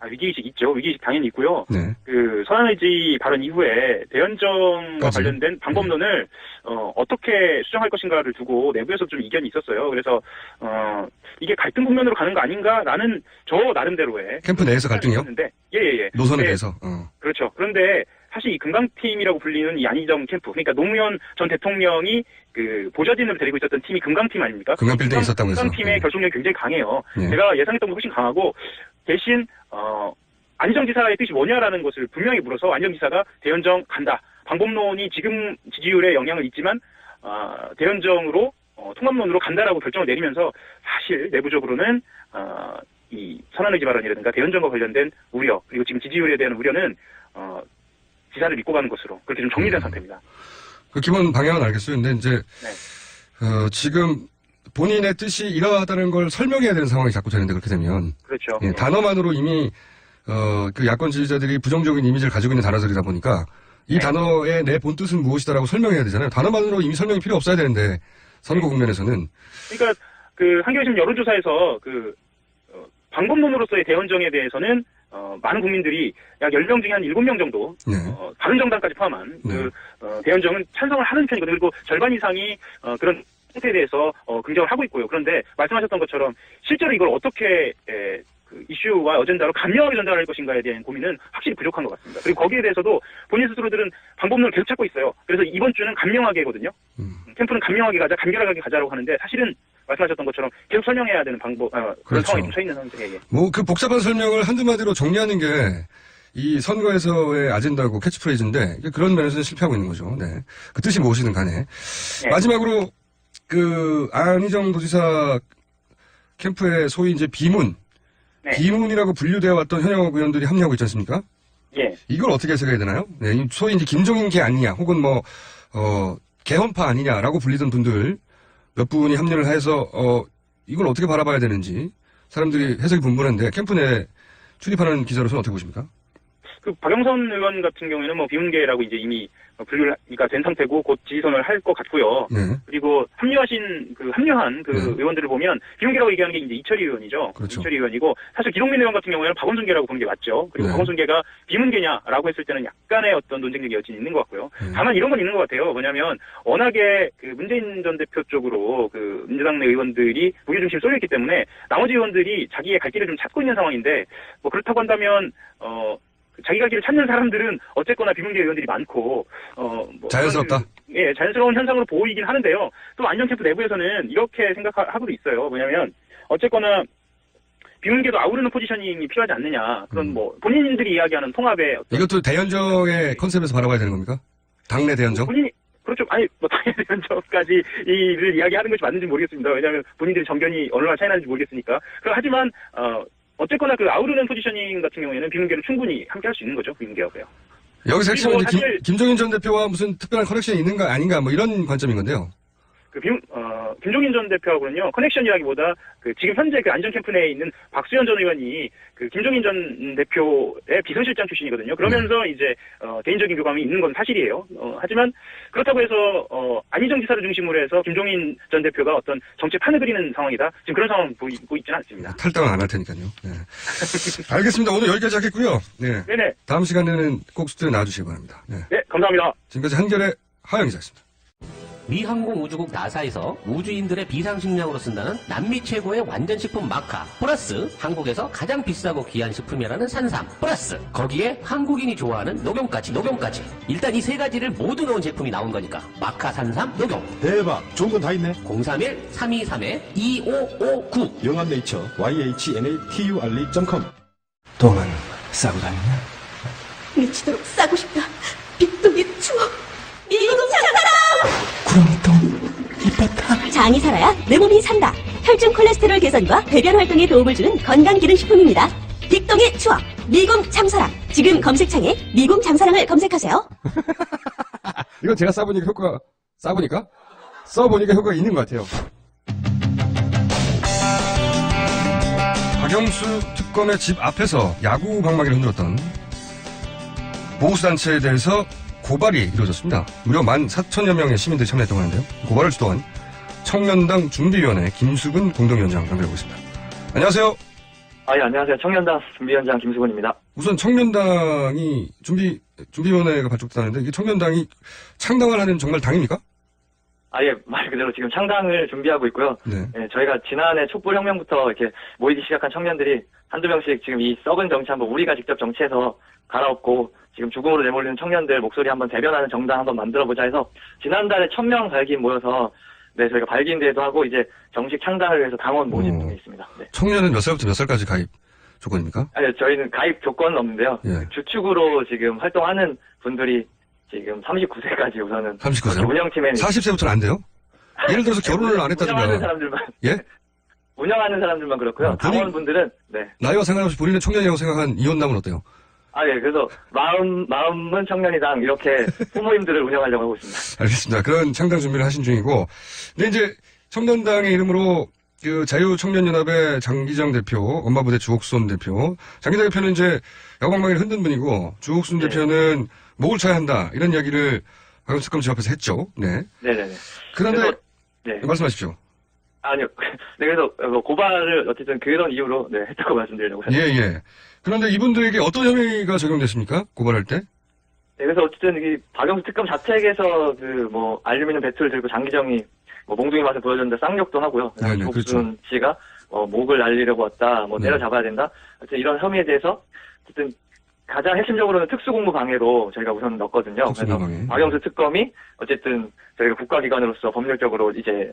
위기의식 있죠. 위기의식 당연히 있고요. 네. 그 선언의지 발언 이후에 대연정과 관련된 방법론을 어떻게 수정할 것인가를 두고 내부에서 좀 이견이 있었어요. 그래서 이게 갈등 국면으로 가는 거 아닌가라는 저 나름대로의 캠프 내에서 갈등이요? 예. 노선에 대해서. 그렇죠. 그런데 사실 이 금강팀이라고 불리는 이 안희정 캠프, 그러니까 노무현 전 대통령이 그 보좌진으로 데리고 있었던 팀이 금강팀 아닙니까? 금강빌딩에 있었다고 해서. 금강팀의 결속력이 굉장히 강해요. 제가 예상했던 것보다 훨씬 강하고 대신 안희정 지사의 뜻이 뭐냐라는 것을 분명히 물어서 안희정 지사가 대연정 간다. 방법론이 지금 지지율에 영향을 있지만 대연정으로 통합론으로 간다라고 결정을 내리면서 사실 내부적으로는 이 선언의지 발언이라든가 대연정과 관련된 우려 그리고 지금 지지율에 대한 우려는 지사를 믿고 가는 것으로 그렇게 좀 정리된 상태입니다. 그 기본 방향은 알겠어요. 근데 이제 지금 본인의 뜻이 이러하다는 걸 설명해야 되는 상황이 자꾸 되는데 그렇게 되면 그렇죠. 예, 단어만으로 이미 그 야권 지지자들이 부정적인 이미지를 가지고 있는 단어들이다 보니까 이 단어의 내 본뜻은 무엇이다라고 설명해야 되잖아요. 단어만으로 이미 설명이 필요 없어야 되는데 선거 국면에서는 그러니까 그 한겨레신문 여론조사에서 그 방법론으로서의 대연정에 대해서는 많은 국민들이 약 10명 중에 한 7명 정도 바른정당까지 포함한 그 대연정은 찬성을 하는 편이거든요. 그리고 절반 이상이 그런 상태에 대해서 긍정을 하고 있고요. 그런데 말씀하셨던 것처럼 실제로 이걸 어떻게 그 이슈와 어젠다로 감명하게 전달할 것인가에 대한 고민은 확실히 부족한 것 같습니다. 그리고 거기에 대해서도 본인 스스로들은 방법론을 계속 찾고 있어요. 그래서 이번 주는 감명하게거든요. 캠프는 감명하게 가자, 간결하게 가자라고 하는데 사실은 말씀하셨던 것처럼 계속 설명해야 되는 방법, 그런 그렇죠. 상황이 좀 서 있는 상태예요. 뭐 그 복잡한 설명을 한두 마디로 정리하는 게 이 선거에서의 아젠다고 캐치프레이즈인데 그런 면에서는 실패하고 있는 거죠. 네. 그 뜻이 무엇이든 간에. 네. 마지막으로 그 안희정 도지사 캠프에 소위 이제 비문, 네. 비문이라고 분류되어 왔던 현역 의원들이 합류하고 있지 않습니까? 예. 이걸 어떻게 해석해야 되나요? 네, 소위 이제 김종인계 아니냐, 혹은 뭐 개헌파 아니냐라고 불리던 분들 몇 분이 합류를 해서 이걸 어떻게 바라봐야 되는지 사람들이 해석이 분분한데 캠프 내 출입하는 기자로서는 어떻게 보십니까? 그 박영선 의원 같은 경우에는 뭐 비문계라고 이제 이미 분류가 된 상태고 곧 지지선을 할 것 같고요. 네. 그리고 합류한 의원들을 보면 비문계라고 얘기하는 게 이제 이철희 의원이죠. 그렇죠. 이철희 의원이고 사실 기동민 의원 같은 경우에는 박원순계라고 보는 게 맞죠. 그리고 네. 박원순계가 비문계냐라고 했을 때는 약간의 어떤 논쟁력이 여전히 있는 것 같고요. 다만 이런 건 있는 것 같아요. 뭐냐면 워낙에 그 문재인 전 대표 쪽으로 그 민주당 내 의원들이 무게중심이 쏠렸기 때문에 나머지 의원들이 자기의 갈 길을 좀 찾고 있는 상황인데 뭐 그렇다고 한다면 자기가 길을 찾는 사람들은 어쨌거나 비문계 의원들이 많고 뭐 자연스럽다. 예, 자연스러운 현상으로 보이긴 하는데요. 또 안전 캠프 내부에서는 이렇게 생각하고도 있어요. 뭐냐면 어쨌거나 비문계도 아우르는 포지셔닝이 필요하지 않느냐. 그런 뭐 본인들이 이야기하는 통합의 이것도 대연정의 컨셉에서 바라봐야 되는 겁니까? 당내 대연정? 본인이 그렇죠. 아니 뭐 당연히 대연정까지 이를 이야기하는 것이 맞는지 모르겠습니다. 왜냐하면 본인들이 정견이 어느 날 차이 나는지 모르겠으니까. 하지만 어쨌거나 그 아우르는 포지셔닝 같은 경우에는 비문계를 충분히 함께 할 수 있는 거죠. 비문계하고요. 여기서 핵심은 그리고 이제 사실- 김종인 전 대표와 무슨 특별한 커넥션이 있는가 아닌가 뭐 이런 관점인 건데요. 김종인 전 대표하고는요, 커넥션이라기보다, 지금 현재 안전 캠프 내에 있는 박수현 전 의원이, 김종인 전 대표의 비서실장 출신이거든요. 그러면서 이제, 개인적인 교감이 있는 건 사실이에요. 하지만, 그렇다고 해서, 안희정 지사를 중심으로 해서 김종인 전 대표가 어떤 정치 판을 그리는 상황이다. 지금 그런 상황 보이고 있지는 않습니다. 탈당은 안 할 테니까요. 네. 알겠습니다. 오늘 여기까지 하겠고요. 네. 네네. 다음 시간에는 꼭 스튜디오에 나와주시기 바랍니다. 네. 네, 감사합니다. 지금까지 한결의 하영 기자였습니다. 미 항공우주국 나사에서 우주인들의 비상식량으로 쓴다는 남미 최고의 완전식품 마카 플러스 한국에서 가장 비싸고 귀한 식품이라는 산삼 플러스 거기에 한국인이 좋아하는 녹용까지 일단 이 세 가지를 모두 넣은 제품이 나온 거니까 마카 산삼 녹용 대박 좋은 건 다 있네 031-323-2559 영암네이처 YHNATURL.com 똥은 싸고 다니냐? 미치도록 싸고 싶다. 빅동의 추억. 미국 장사랑! 구렁이똥 이뻤다. 장이 살아야 내 몸이 산다. 혈중 콜레스테롤 개선과 배변 활동에 도움을 주는 건강기능식품입니다. 빅동의 추억. 미궁 장사랑. 지금 검색창에 미궁 장사랑을 검색하세요. 이건 제가 써보니까 효과가 있는 것 같아요. 박영수 특검의 집 앞에서 야구 방망이를 흔들었던 보수단체에 대해서 고발이 이루어졌습니다. 무려 14,000여 명의 시민들이 참여했다고 하는데요. 고발을 주도한 청년당 준비위원회 김수근 공동위원장 연결하고 있습니다. 안녕하세요. 예, 안녕하세요. 청년당 준비위원장 김수근입니다. 우선 청년당이 준비위원회가 발족됐다는데 이게 청년당이 창당을 하는 정말 당입니까? 예, 말 그대로 지금 창당을 준비하고 있고요. 네. 예, 저희가 지난해 촛불혁명부터 이렇게 모이기 시작한 청년들이 한두 명씩 지금 이 썩은 정치 한번 우리가 직접 정치에서 갈아엎고 지금 죽음으로 내몰리는 청년들 목소리 한번 대변하는 정당 한번 만들어보자 해서 지난달에 1000명 발기인 모여서 네, 저희가 발기인대회도 하고 이제 정식 창당을 위해서 당원 모집 중에 있습니다. 네. 청년은 몇 살부터 몇 살까지 가입 조건입니까? 아니, 저희는 가입 조건은 없는데요. 예. 주축으로 지금 활동하는 분들이 지금 39세까지 우선은 39세요? 운영팀에는 40세부터는 안 돼요? 예를 들어서 결혼을 안 했다든가. 운영하는 사람들만 예? 운영하는 사람들만 그렇고요. 당원분들은 네. 나이와 상관없이 본인은 청년이라고 생각한 이혼남은 어때요? 예, 그래서 마음은 청년이당 이렇게 소모임들을 운영하려고 하고 있습니다. 알겠습니다. 그런 창당 준비를 하신 중이고, 근데 이제 청년당의 이름으로 그 자유청년연합의 장기정 대표, 엄마부대 주옥순 대표, 장기정 대표는 이제 야구방망이를 흔든 분이고, 주옥순 대표는 목을 쳐야 한다 이런 이야기를 박영수 특검 집 앞에서 했죠. 네. 네네네. 그런데 그래서, 네. 말씀하십시오. 아니요. 네, 그래서 고발을 어쨌든 그런 이유로 네, 했다고 말씀드리려고 예, 했습니다. 예. 그런데 이분들에게 어떤 혐의가 적용됐습니까? 고발할 때? 네, 그래서 어쨌든 이 박영수 특검 자택에서 알루미늄 배틀을 들고 장기정이 몽둥이 맛을 보여줬는데 쌍욕도 하고요. 네네, 조국순 그렇죠. 씨가 목을 날리려고 왔다, 내려잡아야 된다. 하여튼 이런 혐의에 대해서 어쨌든 가장 핵심적으로는 특수공무 방해로 저희가 우선 넣었거든요. 그래서 박영수 특검이 어쨌든 저희가 국가기관으로서 법률적으로 이제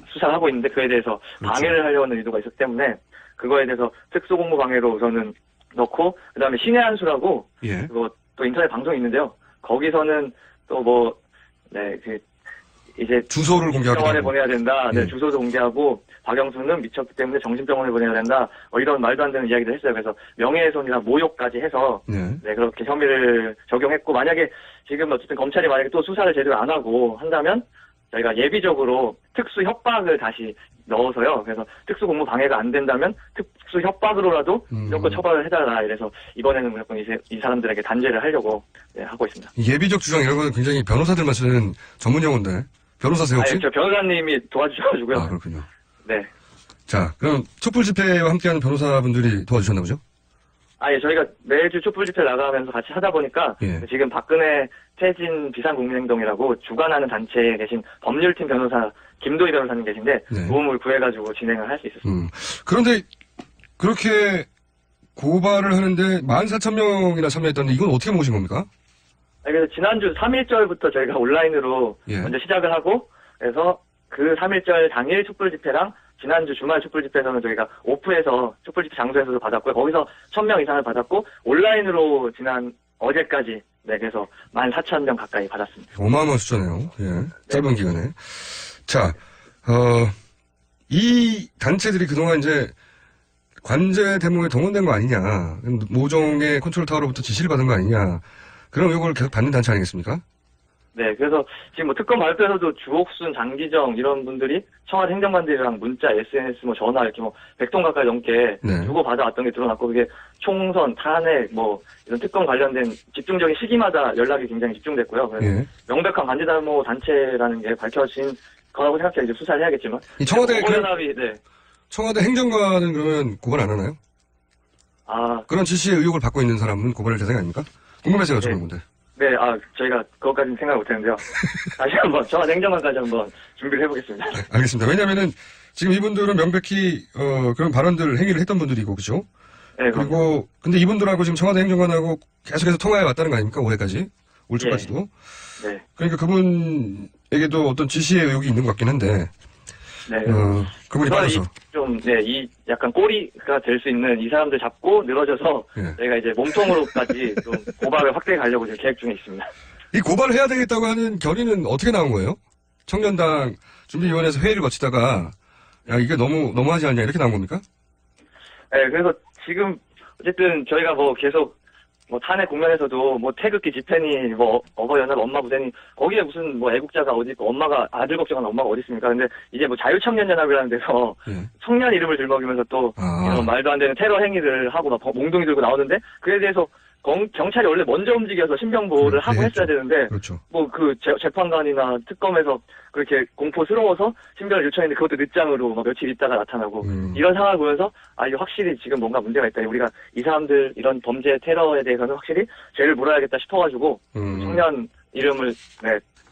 수사를 하고 있는데 그에 대해서 방해를 하려는 의도가 있었기 때문에 그거에 대해서 특수공무 방해로 우선은 넣고 그다음에 신의 한 수라고 또 인터넷 방송이 있는데요. 거기서는 또 이제 주소를 공개하기도 병원에 하고. 보내야 된다. 주소도 공개하고 박영수는 미쳤기 때문에 정신병원에 보내야 된다. 이런 말도 안 되는 이야기도 했어요. 그래서 명예훼손이나 모욕까지 해서 그렇게 혐의를 적용했고 만약에 지금 어쨌든 검찰이 만약에 또 수사를 제대로 안 하고 한다면 저희가 예비적으로 특수 협박을 다시 넣어서요. 그래서 특수 공무 방해가 안 된다면 특수 협박으로라도 무조건 처벌을 해달라. 이래서 이번에는 무조건 이 사람들에게 단죄를 하려고 하고 있습니다. 예비적 주장 이런 거는 굉장히 변호사들만 쓰는 전문 용어인데 변호사세요 혹시? 저 변호사님이 도와주셔가지고요. 아 그렇군요. 네. 자 그럼 촛불 집회와 함께하는 변호사분들이 도와주셨나 보죠? 예, 저희가 매주 촛불 집회 나가면서 같이 하다 보니까 지금 박근혜 퇴진 비상국민행동이라고 주관하는 단체에 계신 법률팀 변호사 김도희 변호사님 계신데 도움을 구해가지고 진행을 할 수 있었습니다. 그런데 그렇게 고발을 하는데 14,000명이나 참여했다는데 이건 어떻게 모신 겁니까? 그래서 지난주 3.1절부터 저희가 온라인으로 먼저 시작을 하고 그래서 그 3.1절 당일 촛불 집회랑 지난주 주말 촛불 집회에서는 저희가 오프에서 촛불 집회 장소에서도 받았고요. 거기서 1,000명 이상을 받았고 온라인으로 지난 어제까지 그래서 14,000명 가까이 받았습니다. 어마어마한 숫자네요. 짧은 기간에. 자, 이 단체들이 그동안 이제 관제 대목에 동원된 거 아니냐. 모종의 컨트롤 타워로부터 지시를 받은 거 아니냐. 그런 의혹을 계속 받는 단체 아니겠습니까? 네, 그래서 지금 특검 발표에서도 주옥순, 장기정 이런 분들이 청와대 행정관들이랑 문자, SNS, 전화 이렇게 100통 가까이 넘게 주고 받아왔던 게 드러났고 그게 총선, 탄핵, 이런 특검 관련된 집중적인 시기마다 연락이 굉장히 집중됐고요. 그래서 명백한 관제단모 단체라는 게 밝혀진 거라고 생각해서 이제 수사를 해야겠지만. 이 청와대 연합이 청와대 행정관은 그러면 고발 안 하나요? 그런 지시의 의혹을 받고 있는 사람은 고발할 대상이 아닙니까? 궁금해서 여쭤보는 건데. 네, 저희가 그것까지는 생각 못 했는데요. 다시 한번, 청와대 행정관까지 한번 준비를 해보겠습니다. 알겠습니다. 왜냐면은, 지금 이분들은 명백히, 그런 발언들, 행위를 했던 분들이고, 그죠? 네, 그리고, 근데 이분들하고 지금 청와대 행정관하고 계속해서 통화해 왔다는 거 아닙니까? 올해까지? 올 초까지도? 네. 그러니까 그분에게도 어떤 지시의 의혹이 있는 것 같긴 한데, 네. 그분이 빠져서. 이 약간 꼬리가 될 수 있는 이 사람들 잡고 늘어져서 저희가 이제 몸통으로까지 좀 고발을 확대해 가려고 지금 계획 중에 있습니다. 이 고발을 해야 되겠다고 하는 결의는 어떻게 나온 거예요? 청년당 준비위원회에서 회의를 거치다가, 야, 이게 너무하지 않냐, 이렇게 나온 겁니까? 네, 그래서 지금 어쨌든 저희가 계속 탄핵 국면에서도 태극기 집회니 어버이연합 엄마 부대니 거기에 무슨 애국자가 어디 있고 엄마가 아들 걱정하는 엄마가 어디 있습니까? 근데 이제 자유청년연합이라는 데서 청년 이름을 들먹이면서 또 이런 말도 안 되는 테러 행위를 하고 몽둥이 들고 나오는데 그에 대해서 경찰이 원래 먼저 움직여서 신병보호를 하고 했어야 되는데 그렇죠. 재판관이나 특검에서 그렇게 공포스러워서 신병을 요청했는데 그것도 늦장으로 며칠 있다가 나타나고 이런 상황을 보면서 이게 확실히 지금 뭔가 문제가 있다. 우리가 이 사람들 이런 범죄 테러에 대해서는 확실히 죄를 물어야겠다 싶어가지고 청년 이름을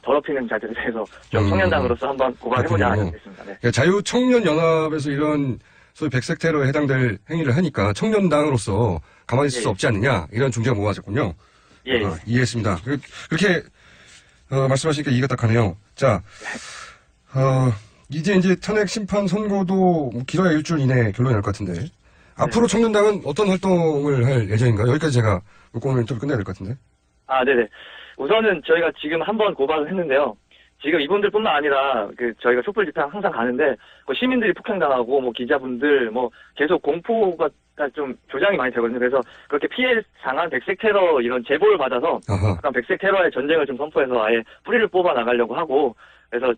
더럽히는 자들에 대해서 좀 청년당으로서 한번 고발해보자 하겠습니다. 네. 자유청년연합에서 이런 소위 백색 테러에 해당될 행위를 하니까 청년당으로서 가만히 있을 수 없지 않느냐 이런 중재가 모아졌군요. 이해했습니다. 그렇게 말씀하시니까 이해가 딱 가네요. 자, 이제 탄핵 심판 선고도 길어야 일주일 이내에 결론이 날 것 같은데 앞으로 청년당은 어떤 활동을 할 예정인가요? 여기까지 제가 오늘 인터뷰 끝내야 될 것 같은데. 네네. 우선은 저희가 지금 한번 고발을 했는데요. 지금 이분들뿐만 아니라 저희가 촛불 집회 항상 가는데 시민들이 폭행당하고 기자분들 계속 공포가 좀 조장이 많이 되거든요. 그래서 그렇게 피해 당한 백색 테러 이런 제보를 받아서 그런 백색 테러의 전쟁을 좀 선포해서 아예 뿌리를 뽑아 나가려고 하고 그래서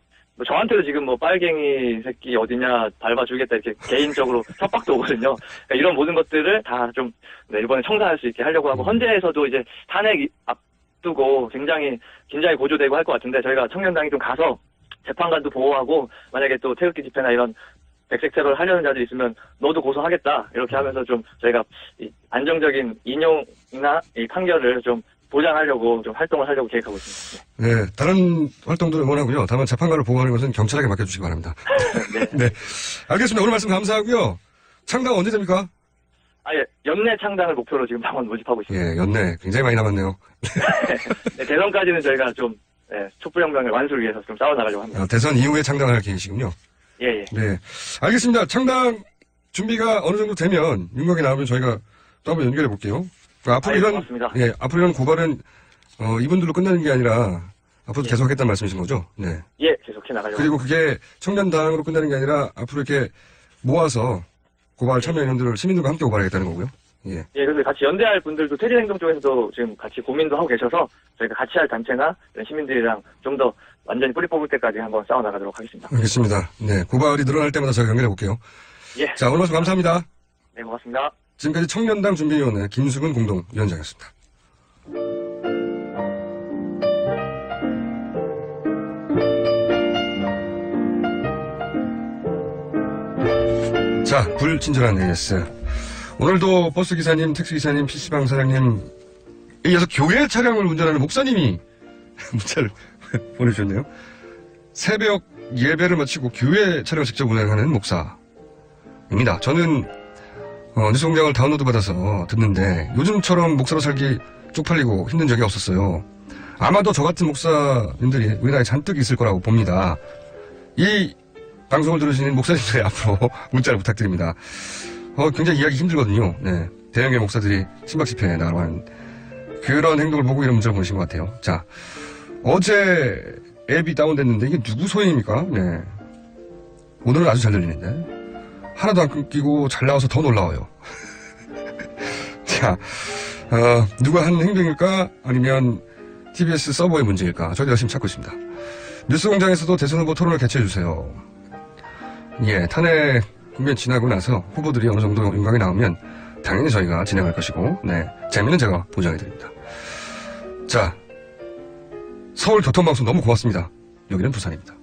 저한테도 지금 빨갱이 새끼 어디냐 밟아주겠다 이렇게 개인적으로 협박도 오거든요. 그러니까 이런 모든 것들을 다 좀 이번에 청산할 수 있게 하려고 하고 헌재에서도 이제 탄핵 앞두고 굉장히 긴장이 고조되고 할 것 같은데 저희가 청년당이 좀 가서 재판관도 보호하고 만약에 또 태극기 집회나 이런 백색 테러를 하려는 자들이 있으면 너도 고소하겠다 이렇게 하면서 좀 저희가 안정적인 인용이나 이 판결을 좀 보장하려고 좀 활동을 하려고 계획하고 있습니다. 네, 다른 활동도 응원하고요. 다만 재판관을 보호하는 것은 경찰에게 맡겨주시기 바랍니다. 네. 알겠습니다. 오늘 말씀 감사하고요. 창당 언제 됩니까? 예, 연내 창당을 목표로 지금 당원 모집하고 있습니다. 예, 연내 굉장히 많이 남았네요. 네, 대선까지는 저희가 좀 촛불혁명의 완수를 위해서 좀 싸워나가려고 합니다. 대선 이후에 창당할 계획이시군요. 예. 네, 알겠습니다. 창당 준비가 어느 정도 되면 윤곽이 나오면 저희가 또 한번 연결해 볼게요. 앞으로 고맙습니다. 앞으로 이런 고발은 이분들로 끝나는 게 아니라 앞으로도 계속하겠다는 말씀이신 거죠? 네. 예, 계속해 나가려고. 그리고 그게 청년당으로 끝나는 게 아니라 앞으로 이렇게 모아서 고발 참여인원들을 시민들과 함께 고발하겠다는 거고요. 예. 예, 그래서 같이 연대할 분들도 퇴진행동 쪽에서도 지금 같이 고민도 하고 계셔서 저희가 같이 할 단체나 이런 시민들이랑 좀 더 완전히 뿌리 뽑을 때까지 한번 싸워나가도록 하겠습니다. 알겠습니다. 네, 고발이 늘어날 때마다 저희가 연결해 볼게요. 예. 자, 오늘 말씀 감사합니다. 네, 고맙습니다. 지금까지 청년당 준비위원회 김수근 공동위원장이었습니다. 자, 불친절한 AS. 오늘도 버스기사님, 택시기사님, PC방 사장님, 이어서 교회 차량을 운전하는 목사님이 문자를 보내주셨네요. 새벽 예배를 마치고 교회 차량을 직접 운행하는 목사입니다. 저는 뉴스공장을 다운로드 받아서 듣는데 요즘처럼 목사로 살기 쪽팔리고 힘든 적이 없었어요. 아마도 저 같은 목사님들이 우리나라에 잔뜩 있을 거라고 봅니다. 이 방송을 들으시는 목사님들의 앞으로 문자를 부탁드립니다. 굉장히 이해하기 힘들거든요. 네. 대형의 목사들이 신박 집회에 나가고 하는 그런 행동을 보고 이런 문자를 보내신 것 같아요. 자, 어제 앱이 다운됐는데 이게 누구 소행입니까? 네. 오늘은 아주 잘 들리는데. 하나도 안 끊기고 잘 나와서 더 놀라워요. 자, 누가 한 행동일까? 아니면 TBS 서버의 문제일까? 저희도 열심히 찾고 있습니다. 뉴스공장에서도 대선 후보 토론을 개최해주세요. 예, 탄핵 국면 지나고 나서 후보들이 어느 정도 윤곽이 나오면 당연히 저희가 진행할 것이고, 네, 재미는 제가 보장해드립니다. 자, 서울교통방송 너무 고맙습니다. 여기는 부산입니다.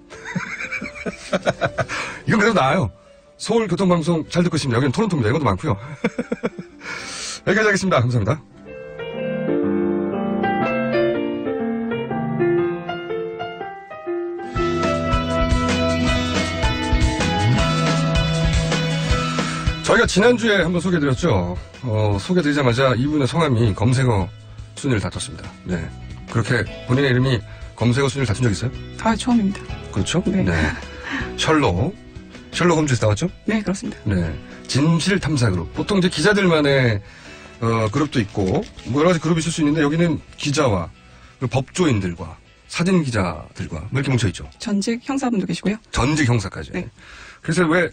이건 그래도 나아요. 서울교통방송 잘 듣고 있습니다. 여기는 토론토입니다. 이것도 많고요. 여기까지 하겠습니다. 감사합니다. 저희가 지난주에 한번 소개해드렸죠. 소개드리자마자 이분의 성함이 검색어 순위를 다퉜습니다. 네. 그렇게 본인의 이름이 검색어 순위를 다툰 적 있어요? 처음입니다. 그렇죠? 네. 셜록 홈즈에서 나왔죠? 네, 그렇습니다. 네. 진실탐사그룹. 보통 이제 기자들만의 그룹도 있고 여러 가지 그룹이 있을 수 있는데 여기는 기자와 법조인들과 사진 기자들과 뭐 이렇게 뭉쳐있죠. 전직 형사분도 계시고요. 전직 형사까지. 네. 그래서 왜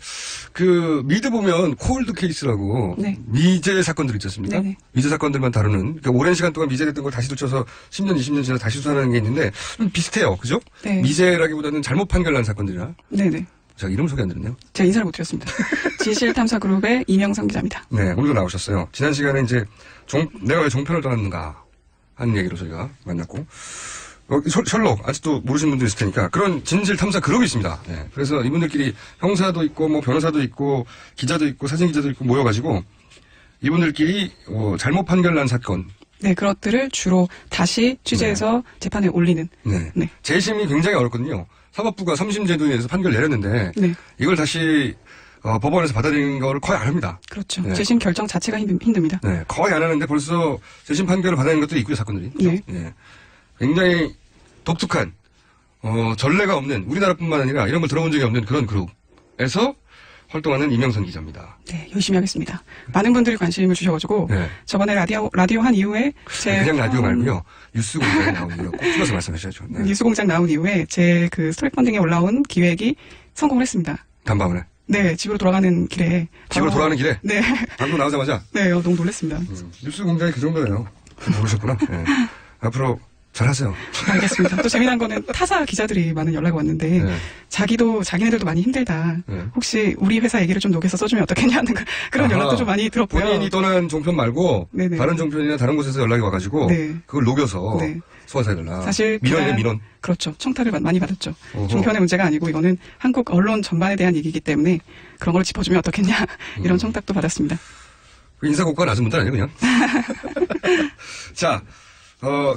미드 보면 콜드 케이스라고 네. 미제 사건들 있지 않습니까? 네네. 미제 사건들만 다루는 그러니까 오랜 시간 동안 미제됐던 걸 다시 들춰서 10년, 20년 지나 다시 수사하는 게 있는데 좀 비슷해요. 그죠? 네. 미제라기보다는 잘못 판결난 사건들이라. 네네. 제가 이름 소개 안 드렸네요. 제가 인사를 못 드렸습니다. 진실탐사그룹의 이명성 기자입니다. 네, 오늘도 나오셨어요. 지난 시간에 이제 내가 왜 종편을 떠났는가 하는 얘기로 저희가 만났고 셜록 아직도 모르시는 분들 있을 테니까 그런 진실탐사 그룹이 있습니다. 네, 그래서 이분들끼리 형사도 있고 뭐 변호사도 있고 기자도 있고 사진기자도 있고 모여가지고 이분들끼리 잘못 판결난 사건 네, 그것들을 주로 다시 취재해서 재판에 올리는. 네. 재심이 굉장히 어렵거든요. 사법부가 3심 제도에 대해서 판결 내렸는데 네. 이걸 다시 법원에서 받아들이는 거를 거의 안 합니다. 그렇죠. 네. 재심 결정 자체가 힘듭니다. 네, 거의 안 하는데 벌써 재심 판결을 받아내는 것도 있고요, 사건들이. 네. 네. 굉장히 독특한 전례가 없는 우리나라뿐만 아니라 이런 걸 들어본 적이 없는 그런 그룹에서 활동하는 이명선 기자입니다. 네, 열심히 하겠습니다. 많은 분들이 관심을 주셔가지고 네. 저번에 라디오 한 이후에 그냥 라디오 말고요. 뉴스공장에 나온 이유로 꼭 추가서 말씀하셔야죠. 네. 뉴스공장 나온 이후에 제 그 스토리 펀딩에 올라온 기획이 성공을 했습니다. 단방울에. 네, 집으로 돌아가는 길에. 집으로 돌아가는 길에? 네. 방송 나오자마자? 네, 너무 놀랐습니다. 뉴스공장이 그 정도예요. 모르셨구나. 네. 앞으로 잘하세요. 알겠습니다. 또 재미난 거는 타사 기자들이 많은 연락이 왔는데 네. 자기네들도 많이 힘들다. 네. 혹시 우리 회사 얘기를 좀 녹여서 써주면 어떻겠냐는 그런 연락도 좀 많이 들었고요. 본인이 떠난 종편 말고 네네. 다른 종편이나 다른 곳에서 연락이 와가지고 네. 그걸 녹여서 네. 소화사 해달라. 사실 민원이네 민원. 그렇죠. 청탁을 많이 받았죠. 어허. 종편의 문제가 아니고 이거는 한국 언론 전반에 대한 얘기이기 때문에 그런 걸 짚어주면 어떻겠냐 이런 청탁도 받았습니다. 인사고과가 낮은 분들 아니에요 그냥. 자.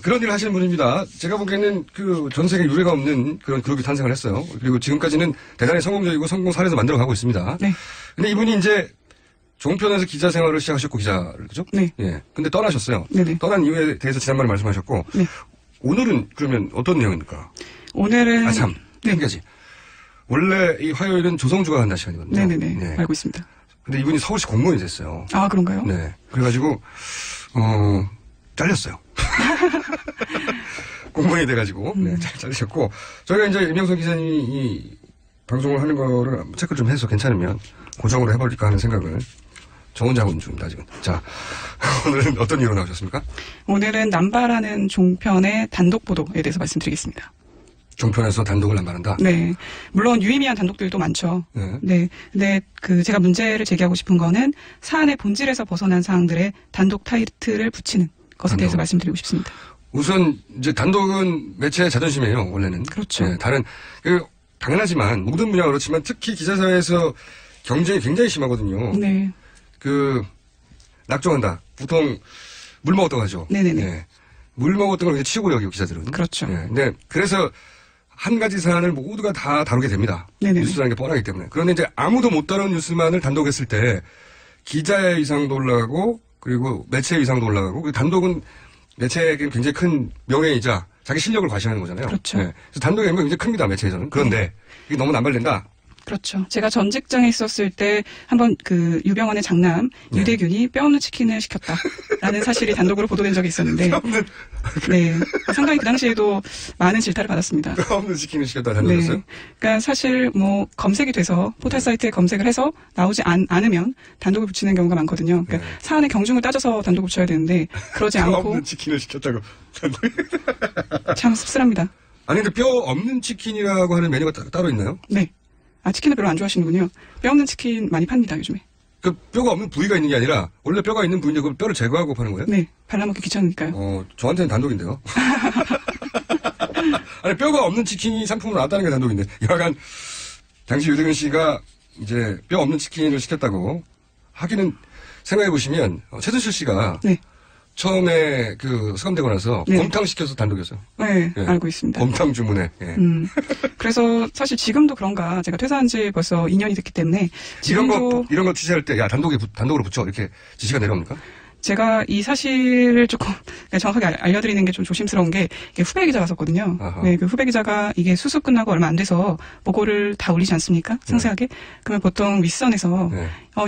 그런 일을 하시는 분입니다. 제가 보기에는 전 세계 유례가 없는 그런 그룹이 탄생을 했어요. 그리고 지금까지는 대단히 성공적이고 성공 사례에서 만들어가고 있습니다. 네. 근데 이분이 이제, 종편에서 기자 생활을 시작하셨고 기자를 그죠? 네. 예. 근데 떠나셨어요. 네네. 떠난 이유에 대해서 지난번에 말씀하셨고 네. 오늘은 그러면 어떤 내용입니까? 오늘은 한 가지. 원래 이 화요일은 조성주가 한다 시간이거든요. 네네네. 네. 알고 있습니다. 근데 이분이 서울시 공무원이 됐어요. 아, 그런가요? 네. 그래가지고 잘렸어요. 공무원이 돼가지고 네, 잘리셨고 저희가 이제 임영선 기자님이 이 방송을 하는 거를 체크를 좀 해서 괜찮으면 고정으로 해버릴까 하는 생각을 저 혼자 하고 있는 중입니다, 지금. 자, 오늘은 어떤 이유로 나오셨습니까? 오늘은 남바라는 종편의 단독 보도에 대해서 말씀드리겠습니다. 종편에서 단독을 남발한다? 네. 물론 유의미한 단독들도 많죠. 네. 근데 제가 문제를 제기하고 싶은 거는 사안의 본질에서 벗어난 사항들의 단독 타이틀을 붙이는 것에 대해서 말씀드리고 싶습니다. 우선 이제 단독은 매체의 자존심이에요, 원래는. 그렇죠. 네, 당연하지만 모든 분야가 그렇지만 특히 기자사회에서 경쟁이 굉장히 심하거든요. 네. 낙종한다. 보통 물 먹었다고 하죠. 네네네. 네. 물 먹었던 걸 치우고 여기고 기자들은. 그렇죠. 네. 근데 그래서 한 가지 사안을 모두가 다 다루게 됩니다. 네네. 뉴스라는 게 뻔하기 때문에. 그런데 이제 아무도 못 다룬 뉴스만을 단독했을 때 기자의 위상도 올라가고 그리고 매체의 위상도 올라가고 그리고 단독은 매체에게 굉장히 큰 명예이자 자기 실력을 과시하는 거잖아요. 그렇죠. 네. 그래서 단독의 의미가 굉장히 큽니다. 매체에서는. 그런데 이게 너무 남발된다. 그렇죠. 제가 전 직장에 있었을 때 한번 유병헌의 장남 유대균이 뼈 없는 치킨을 시켰다라는 사실이 단독으로 보도된 적이 있었는데 네. 상당히 그 당시에도 많은 질타를 받았습니다. 뼈 없는 치킨을 시켰다 단독했어요? 네. 그러니까 사실 검색이 돼서 포털 사이트에 검색을 해서 나오지 않으면 단독을 붙이는 경우가 많거든요. 그러니까 사안의 경중을 따져서 단독을 붙여야 되는데 그러지 뼈 않고 없는 치킨을 시켰다고. 참 씁쓸합니다. 아니 근데 뼈 없는 치킨이라고 하는 메뉴가 따로 있나요? 네. 치킨을 별로 안 좋아하시는군요. 뼈 없는 치킨 많이 팝니다, 요즘에. 그 뼈가 없는 부위가 있는 게 아니라 원래 뼈가 있는 부위인데 그 뼈를 제거하고 파는 거예요? 네. 발라먹기 귀찮으니까요. 저한테는 단독인데요. 아니 뼈가 없는 치킨이 상품으로 나왔다는 게 단독인데 여하간 당시 유대균 씨가 이제 뼈 없는 치킨을 시켰다고 하기는 생각해 보시면 최순실 씨가 네. 처음에 수감되고 나서 네. 곰탕 시켜서 단독이었어요. 네, 예. 알고 있습니다. 곰탕 주문에. 예. 그래서 사실 지금도 그런가 제가 퇴사한 지 벌써 2년이 됐기 때문에 지금도 이런 거 지시할 때 야 단독으로 붙여 이렇게 지시가 내려옵니까? 제가 이 사실을 조금 정확하게 알려드리는 게 좀 조심스러운 게 후배 기자가 썼거든요. 네, 그 후배 기자가 이게 수습 끝나고 얼마 안 돼서 보고를 다 올리지 않습니까? 상세하게. 그러면 보통 윗선에서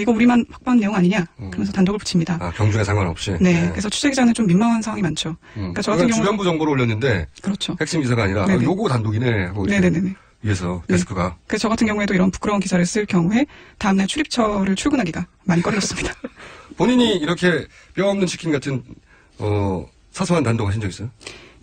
이거 우리만 확보한 내용 아니냐? 그러면서 단독을 붙입니다. 경중에 상관없이. 네, 그래서 취재 기자는 좀 민망한 상황이 많죠. 그러니까 저 같은 경우는 주변부 정보를 올렸는데 그렇죠. 핵심 기사가 아니라 요거 단독이네 하고 네네네. 위에서 데스크가. 그래서 저 같은 경우에도 이런 부끄러운 기사를 쓸 경우에 다음날 출입처를 출근하기가 많이 꺼려졌습니다. 본인이 이렇게 뼈 없는 치킨 같은 사소한 단독 하신 적 있어요?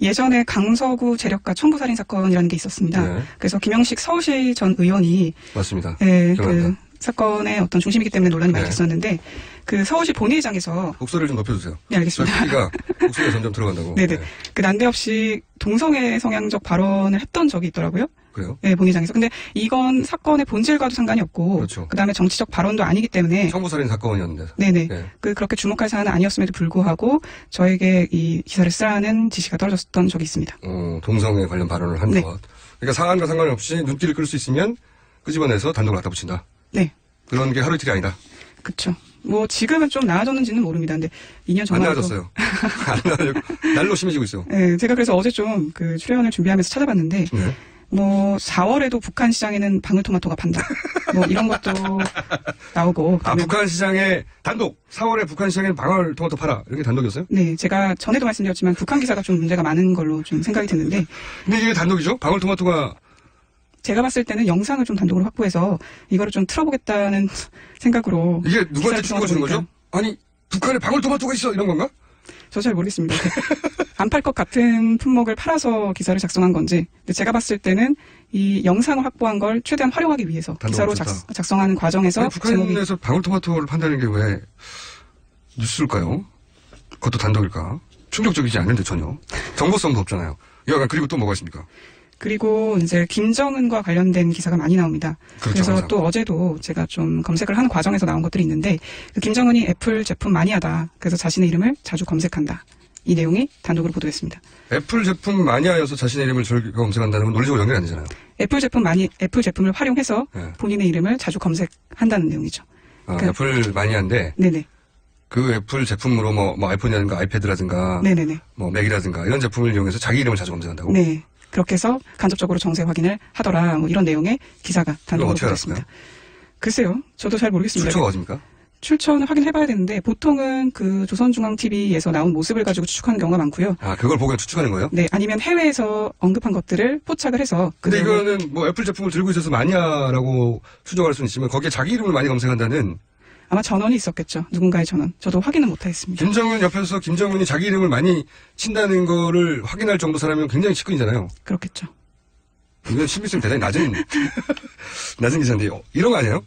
예전에 강서구 재력가 청부살인 사건이라는 게 있었습니다. 네. 그래서 김영식 서울시 전 의원이 맞습니다. 네, 그 사건의 어떤 중심이기 때문에 논란이 많이 됐었는데 그 서울시 본회의장에서 목소리를 좀 높여주세요. 네, 알겠습니다. 저희가 목소리가 점점 들어간다고. 네네. 그 난데없이 동성애 성향적 발언을 했던 적이 있더라고요. 그래요? 네, 본회의장에서. 근데 이건 사건의 본질과도 상관이 없고, 그렇죠. 그다음에 정치적 발언도 아니기 때문에. 청부살인 사건이었는데. 네네. 네. 그렇게 주목할 사안은 아니었음에도 불구하고 저에게 이 기사를 쓰라는 지시가 떨어졌던 적이 있습니다. 동성애 관련 발언을 한 것. 그러니까 사안과 상관없이 눈길을 끌 수 있으면 끄집어내서 단독을 갖다 붙인다. 네. 그런 게 하루 이틀이 아니다. 그렇죠. 지금은 좀 나아졌는지는 모릅니다. 근데 2년 전만 안 나아졌어요. 안 나아졌고 날로 심해지고 있어요. 네, 제가 그래서 어제 좀 출연을 준비하면서 찾아봤는데 4월에도 북한 시장에는 방울토마토가 판다. 이런 것도 나오고. 북한 시장에 단독 4월에 북한 시장에 방울토마토 팔아 이렇게 단독이었어요? 네, 제가 전에도 말씀드렸지만 북한 기사가 좀 문제가 많은 걸로 좀 생각이 드는데. 근데 이게 단독이죠? 방울토마토가 제가 봤을 때는 영상을 좀 단독으로 확보해서 이거를 좀 틀어보겠다는 생각으로. 이게 누구한테 찍어주는 거죠? 아니 북한에 방울토마토가 있어 이런 건가? 저 잘 모르겠습니다. 안 팔 것 같은 품목을 팔아서 기사를 작성한 건지. 근데 제가 봤을 때는 이 영상을 확보한 걸 최대한 활용하기 위해서 기사로 작성하는 과정에서 북한에서 방울토마토를 판다는 게 왜 뉴스일까요? 그것도 단독일까? 충격적이지 않은데 전혀. 정보성도 없잖아요. 여하간 그리고 또 뭐가 있습니까? 그리고 이제 김정은과 관련된 기사가 많이 나옵니다. 그렇죠, 그래서 항상. 또 어제도 제가 좀 검색을 하는 과정에서 나온 것들이 있는데 김정은이 애플 제품 마니아다. 그래서 자신의 이름을 자주 검색한다. 이 내용이 단독으로 보도됐습니다. 애플 제품 마니아여서 자신의 이름을 즐겨 검색한다는 건 논리적으로 연결이 안 되잖아요. 애플 제품을 활용해서 본인의 이름을 자주 검색한다는 내용이죠. 애플 마니아인데. 네네. 그 애플 제품으로 뭐 아이폰이라든가 아이패드라든가. 네네네. 뭐 맥이라든가 이런 제품을 이용해서 자기 이름을 자주 검색한다고? 네. 그렇게 해서 간접적으로 정세 확인을 하더라. 뭐 이런 내용의 기사가 단독으로 보도됐습니다. 글쎄요. 저도 잘 모르겠습니다. 출처가 어디입니까? 출처는 확인해봐야 되는데 보통은 그 조선중앙TV에서 나온 모습을 가지고 추측하는 경우가 많고요. 아, 그걸 보고 추측하는 거예요? 네, 아니면 해외에서 언급한 것들을 포착을 해서. 근데 이거는 뭐 애플 제품을 들고 있어서 마니아라고 추정할 수는 있지만 거기에 자기 이름을 많이 검색한다는. 아마 전원이 있었겠죠. 누군가의 전원. 저도 확인은 못하겠습니다. 김정은 옆에서 김정은이 자기 이름을 많이 친다는 거를 확인할 정도 사람이면 굉장히 측근이잖아요. 그렇겠죠. 이건 신빙성이 대단히 낮은 기사인데 이런 거 아니에요?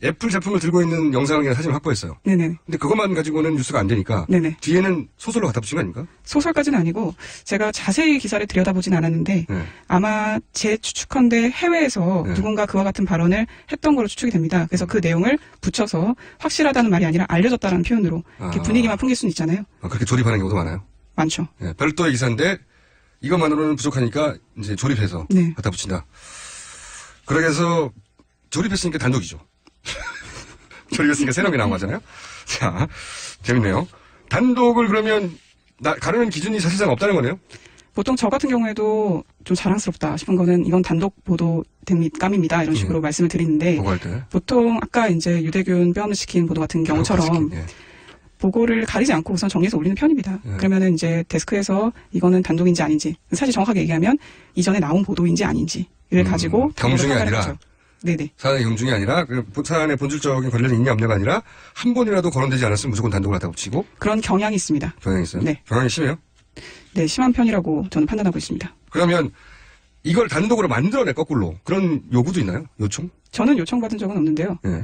애플 제품을 들고 있는 영상이나 사진을 확보했어요. 네네. 근데 그것만 가지고는 뉴스가 안 되니까. 네네. 뒤에는 소설로 갖다 붙인 거 아닙니까? 소설까지는 아니고 제가 자세히 기사를 들여다보진 않았는데 아마 제 추측컨대 해외에서 누군가 그와 같은 발언을 했던 걸로 추측이 됩니다. 그래서 그 내용을 붙여서 확실하다는 말이 아니라 알려졌다는 표현으로 이렇게 분위기만 풍길 수는 있잖아요. 그렇게 조립하는 경우도 많아요? 많죠. 예, 별도의 기사인데 이것만으로는 부족하니까 이제 조립해서 갖다 붙인다. 그렇게 해서 조립했으니까 단독이죠. 조립했으니까 세 명이 나온 거잖아요. 자, 재밌네요. 단독을 그러면 가르는 기준이 사실상 없다는 거네요? 보통 저 같은 경우에도 좀 자랑스럽다 싶은 거는 이건 단독 보도 감입니다. 이런 식으로 말씀을 드리는데 보고할 때. 보통 아까 이제 유대균 뼈없는 시킨 보도 같은 경우처럼 보고를 가리지 않고 우선 정리해서 올리는 편입니다. 그러면은 이제 데스크에서 이거는 단독인지 아닌지 사실 정확하게 얘기하면 이전에 나온 보도인지 아닌지를 가지고 경중이 아니라 하죠. 네네. 사안의 경중이 아니라 그 사안의 본질적인 관련이 있냐 없냐가 아니라 한 번이라도 거론되지 않았으면 무조건 단독을 갖다 붙이고 그런 경향이 있습니다. 경향이 있어요? 네. 경향이 심해요? 네, 심한 편이라고 저는 판단하고 있습니다. 그러면 이걸 단독으로 만들어내 거꾸로 그런 요구도 있나요? 요청? 저는 요청받은 적은 없는데요. 네.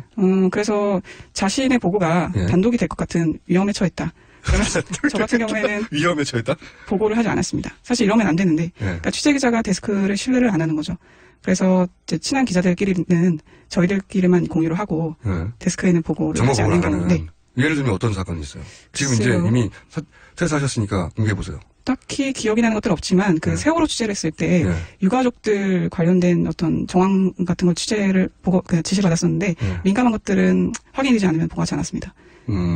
그래서 자신의 보고가 단독이 될 것 같은 위험에 처했다. 그러면서 저 같은 경우에는 위험에 처했다? 보고를 하지 않았습니다. 사실 이러면 안 되는데 그러니까 취재기자가 데스크를 신뢰를 안 하는 거죠. 그래서 이제 친한 기자들끼리는 저희들끼리만 공유를 하고 데스크에는 보고를 하지 않는 경우. 네. 예를 들면 어떤 사건이 있어요? 지금 글쎄요. 이제 이미 퇴사하셨으니까 공개해보세요. 딱히 기억이 나는 것들은 없지만 그 세월호 취재를 했을 때 유가족들 관련된 어떤 정황 같은 걸 취재를 보고 지시를 받았었는데 민감한 것들은 확인되지 않으면 보고하지 않았습니다.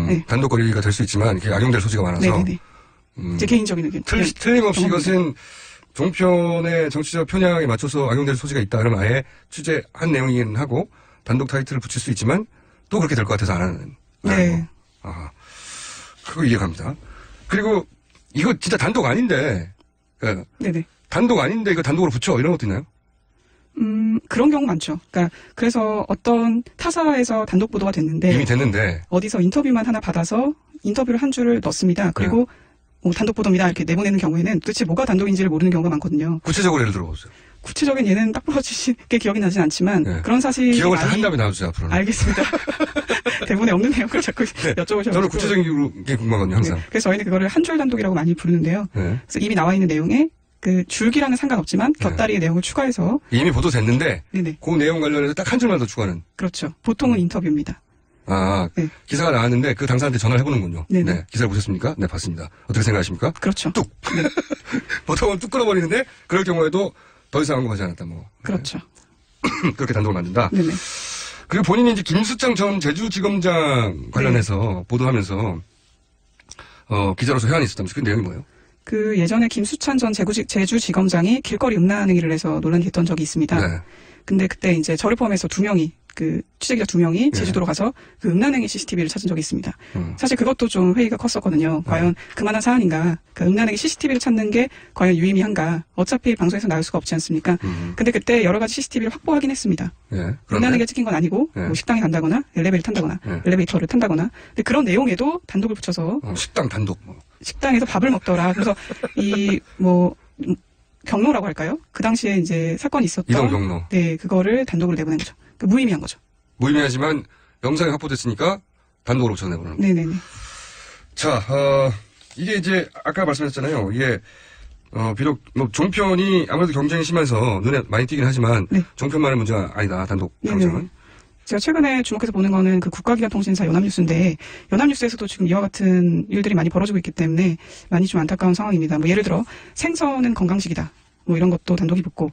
네. 단독 거리가 될 수 있지만 이렇게 악용될 소지가 많아서. 네네네. 제 개인적인 의견. 틀림없이 이것은 종편의 정치적 편향에 맞춰서 악용될 소지가 있다. 그러면 아예 취재한 내용이긴 하고 단독 타이틀을 붙일 수 있지만 또 그렇게 될 것 같아서 안 하는. 네. 그거 이해갑니다. 그리고 이거 진짜 단독 아닌데. 그러니까 네네. 단독 아닌데 이거 단독으로 붙여 이런 것도 있나요? 그런 경우 많죠. 그러니까 그래서 어떤 타사에서 단독 보도가 됐는데 이미 됐는데 어디서 인터뷰만 하나 받아서 인터뷰를 한 줄을 넣습니다. 그리고 단독 보도입니다 이렇게 내보내는 경우에는 도대체 뭐가 단독인지를 모르는 경우가 많거든요. 구체적으로 예를 들어보세요. 구체적인 예는 딱 부러지게 기억이 나진 않지만 그런 사실이 기억을 다 한 다음에 나와주세요 앞으로는. 알겠습니다. 대본에 없는 내용을 자꾸 여쭤보셔서 저는 구체적인 게 궁금하거든요 항상. 그래서 저희는 그거를 한 줄 단독이라고 많이 부르는데요. 그래서 이미 나와 있는 내용에 그 줄기랑은 상관없지만 곁다리의 내용을 추가해서 이미 보도됐는데 네네. 그 내용 관련해서 딱 한 줄만 더 추가하는. 그렇죠. 보통은 인터뷰입니다. 기사가 나왔는데 그 당사자한테 전화를 해보는군요. 네네. 네, 기사를 보셨습니까? 네, 봤습니다. 어떻게 생각하십니까? 그렇죠. 뚝. 보통은 뚝 끊어버리는데 그럴 경우에도 더 이상 언급하지 않았다. 뭐. 그렇죠. 그렇게 단독을 만든다. 네네. 그리고 본인이 이제 김수창 전 제주지검장 관련해서 보도하면서 기자로서 회한이 있었다면서 그 내용이 뭐예요? 그 예전에 김수찬 전 제주지검장이 길거리 음란 행위를 해서 논란이 됐던 적이 있습니다. 네. 근데 그때 이제 저를 포함해서 2명이 그 취재기자 2명이 제주도로 가서 그 음란행위 CCTV를 찾은 적이 있습니다. 사실 그것도 좀 회의가 컸었거든요. 과연 그만한 사안인가? 그 음란행위 CCTV를 찾는 게 과연 유의미한가? 어차피 방송에서 나올 수가 없지 않습니까? 근데 그때 여러 가지 CCTV를 확보하긴 했습니다. 음란행위가 찍힌 건 아니고 뭐 식당에 간다거나 엘리베이터를 탄다거나 근데 그런 내용에도 단독을 붙여서 식당 단독 식당에서 밥을 먹더라. 그래서 경로라고 할까요? 그 당시에 이제 사건이 있었던 이동 경로. 네, 그거를 단독으로 내보낸 거죠. 무의미한 거죠. 무의미하지만 영상이 확보됐으니까 단독으로 붙여내보는. 네네네. 자, 이게 이제 아까 말씀하셨잖아요. 이게 비록 뭐 종편이 아무래도 경쟁이 심해서 눈에 많이 띄긴 하지만 종편만의 문제가 아니다. 단독 방송은. 제가 최근에 주목해서 보는 거는 그 국가기관통신사 연합뉴스인데 연합뉴스에서도 지금 이와 같은 일들이 많이 벌어지고 있기 때문에 많이 좀 안타까운 상황입니다. 뭐 예를 들어 생선은 건강식이다. 뭐 이런 것도 단독이 붙고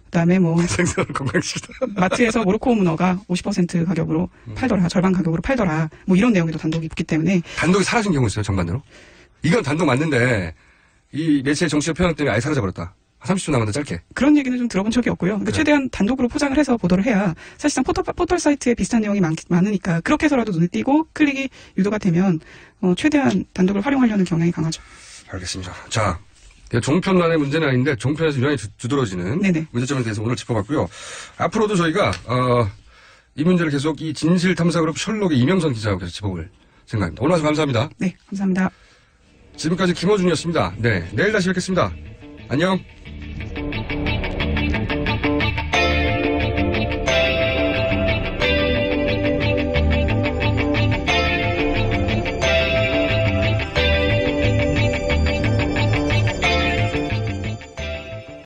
그다음에 뭐 생선 건강식이다. 마트에서 모로코 문어가 50% 가격으로 팔더라, 절반 가격으로 팔더라, 뭐 이런 내용에도 단독이 붙기 때문에 단독이 사라진 경우 있어요, 정반대로. 이건 단독 맞는데 이 매체의 정치적 편향 때문에 아예 사라져버렸다. 30초 남았는데 짧게. 그런 얘기는 좀 들어본 적이 없고요. 그러니까 최대한 단독으로 포장을 해서 보도를 해야 사실상 포털 사이트에 비슷한 내용이 많으니까 그렇게 해서라도 눈에 띄고 클릭이 유도가 되면 최대한 단독을 활용하려는 경향이 강하죠. 알겠습니다. 자, 종편만의 문제는 아닌데 종편에서 유난히 두드러지는 문제점에 대해서 오늘 짚어봤고요. 앞으로도 저희가 이 문제를 계속 이 진실탐사그룹 셜록의 이명선 기자와 계속 짚어볼 생각입니다. 오늘 와서 감사합니다. 네, 감사합니다. 지금까지 김어준이었습니다. 네, 내일 다시 뵙겠습니다. 안녕.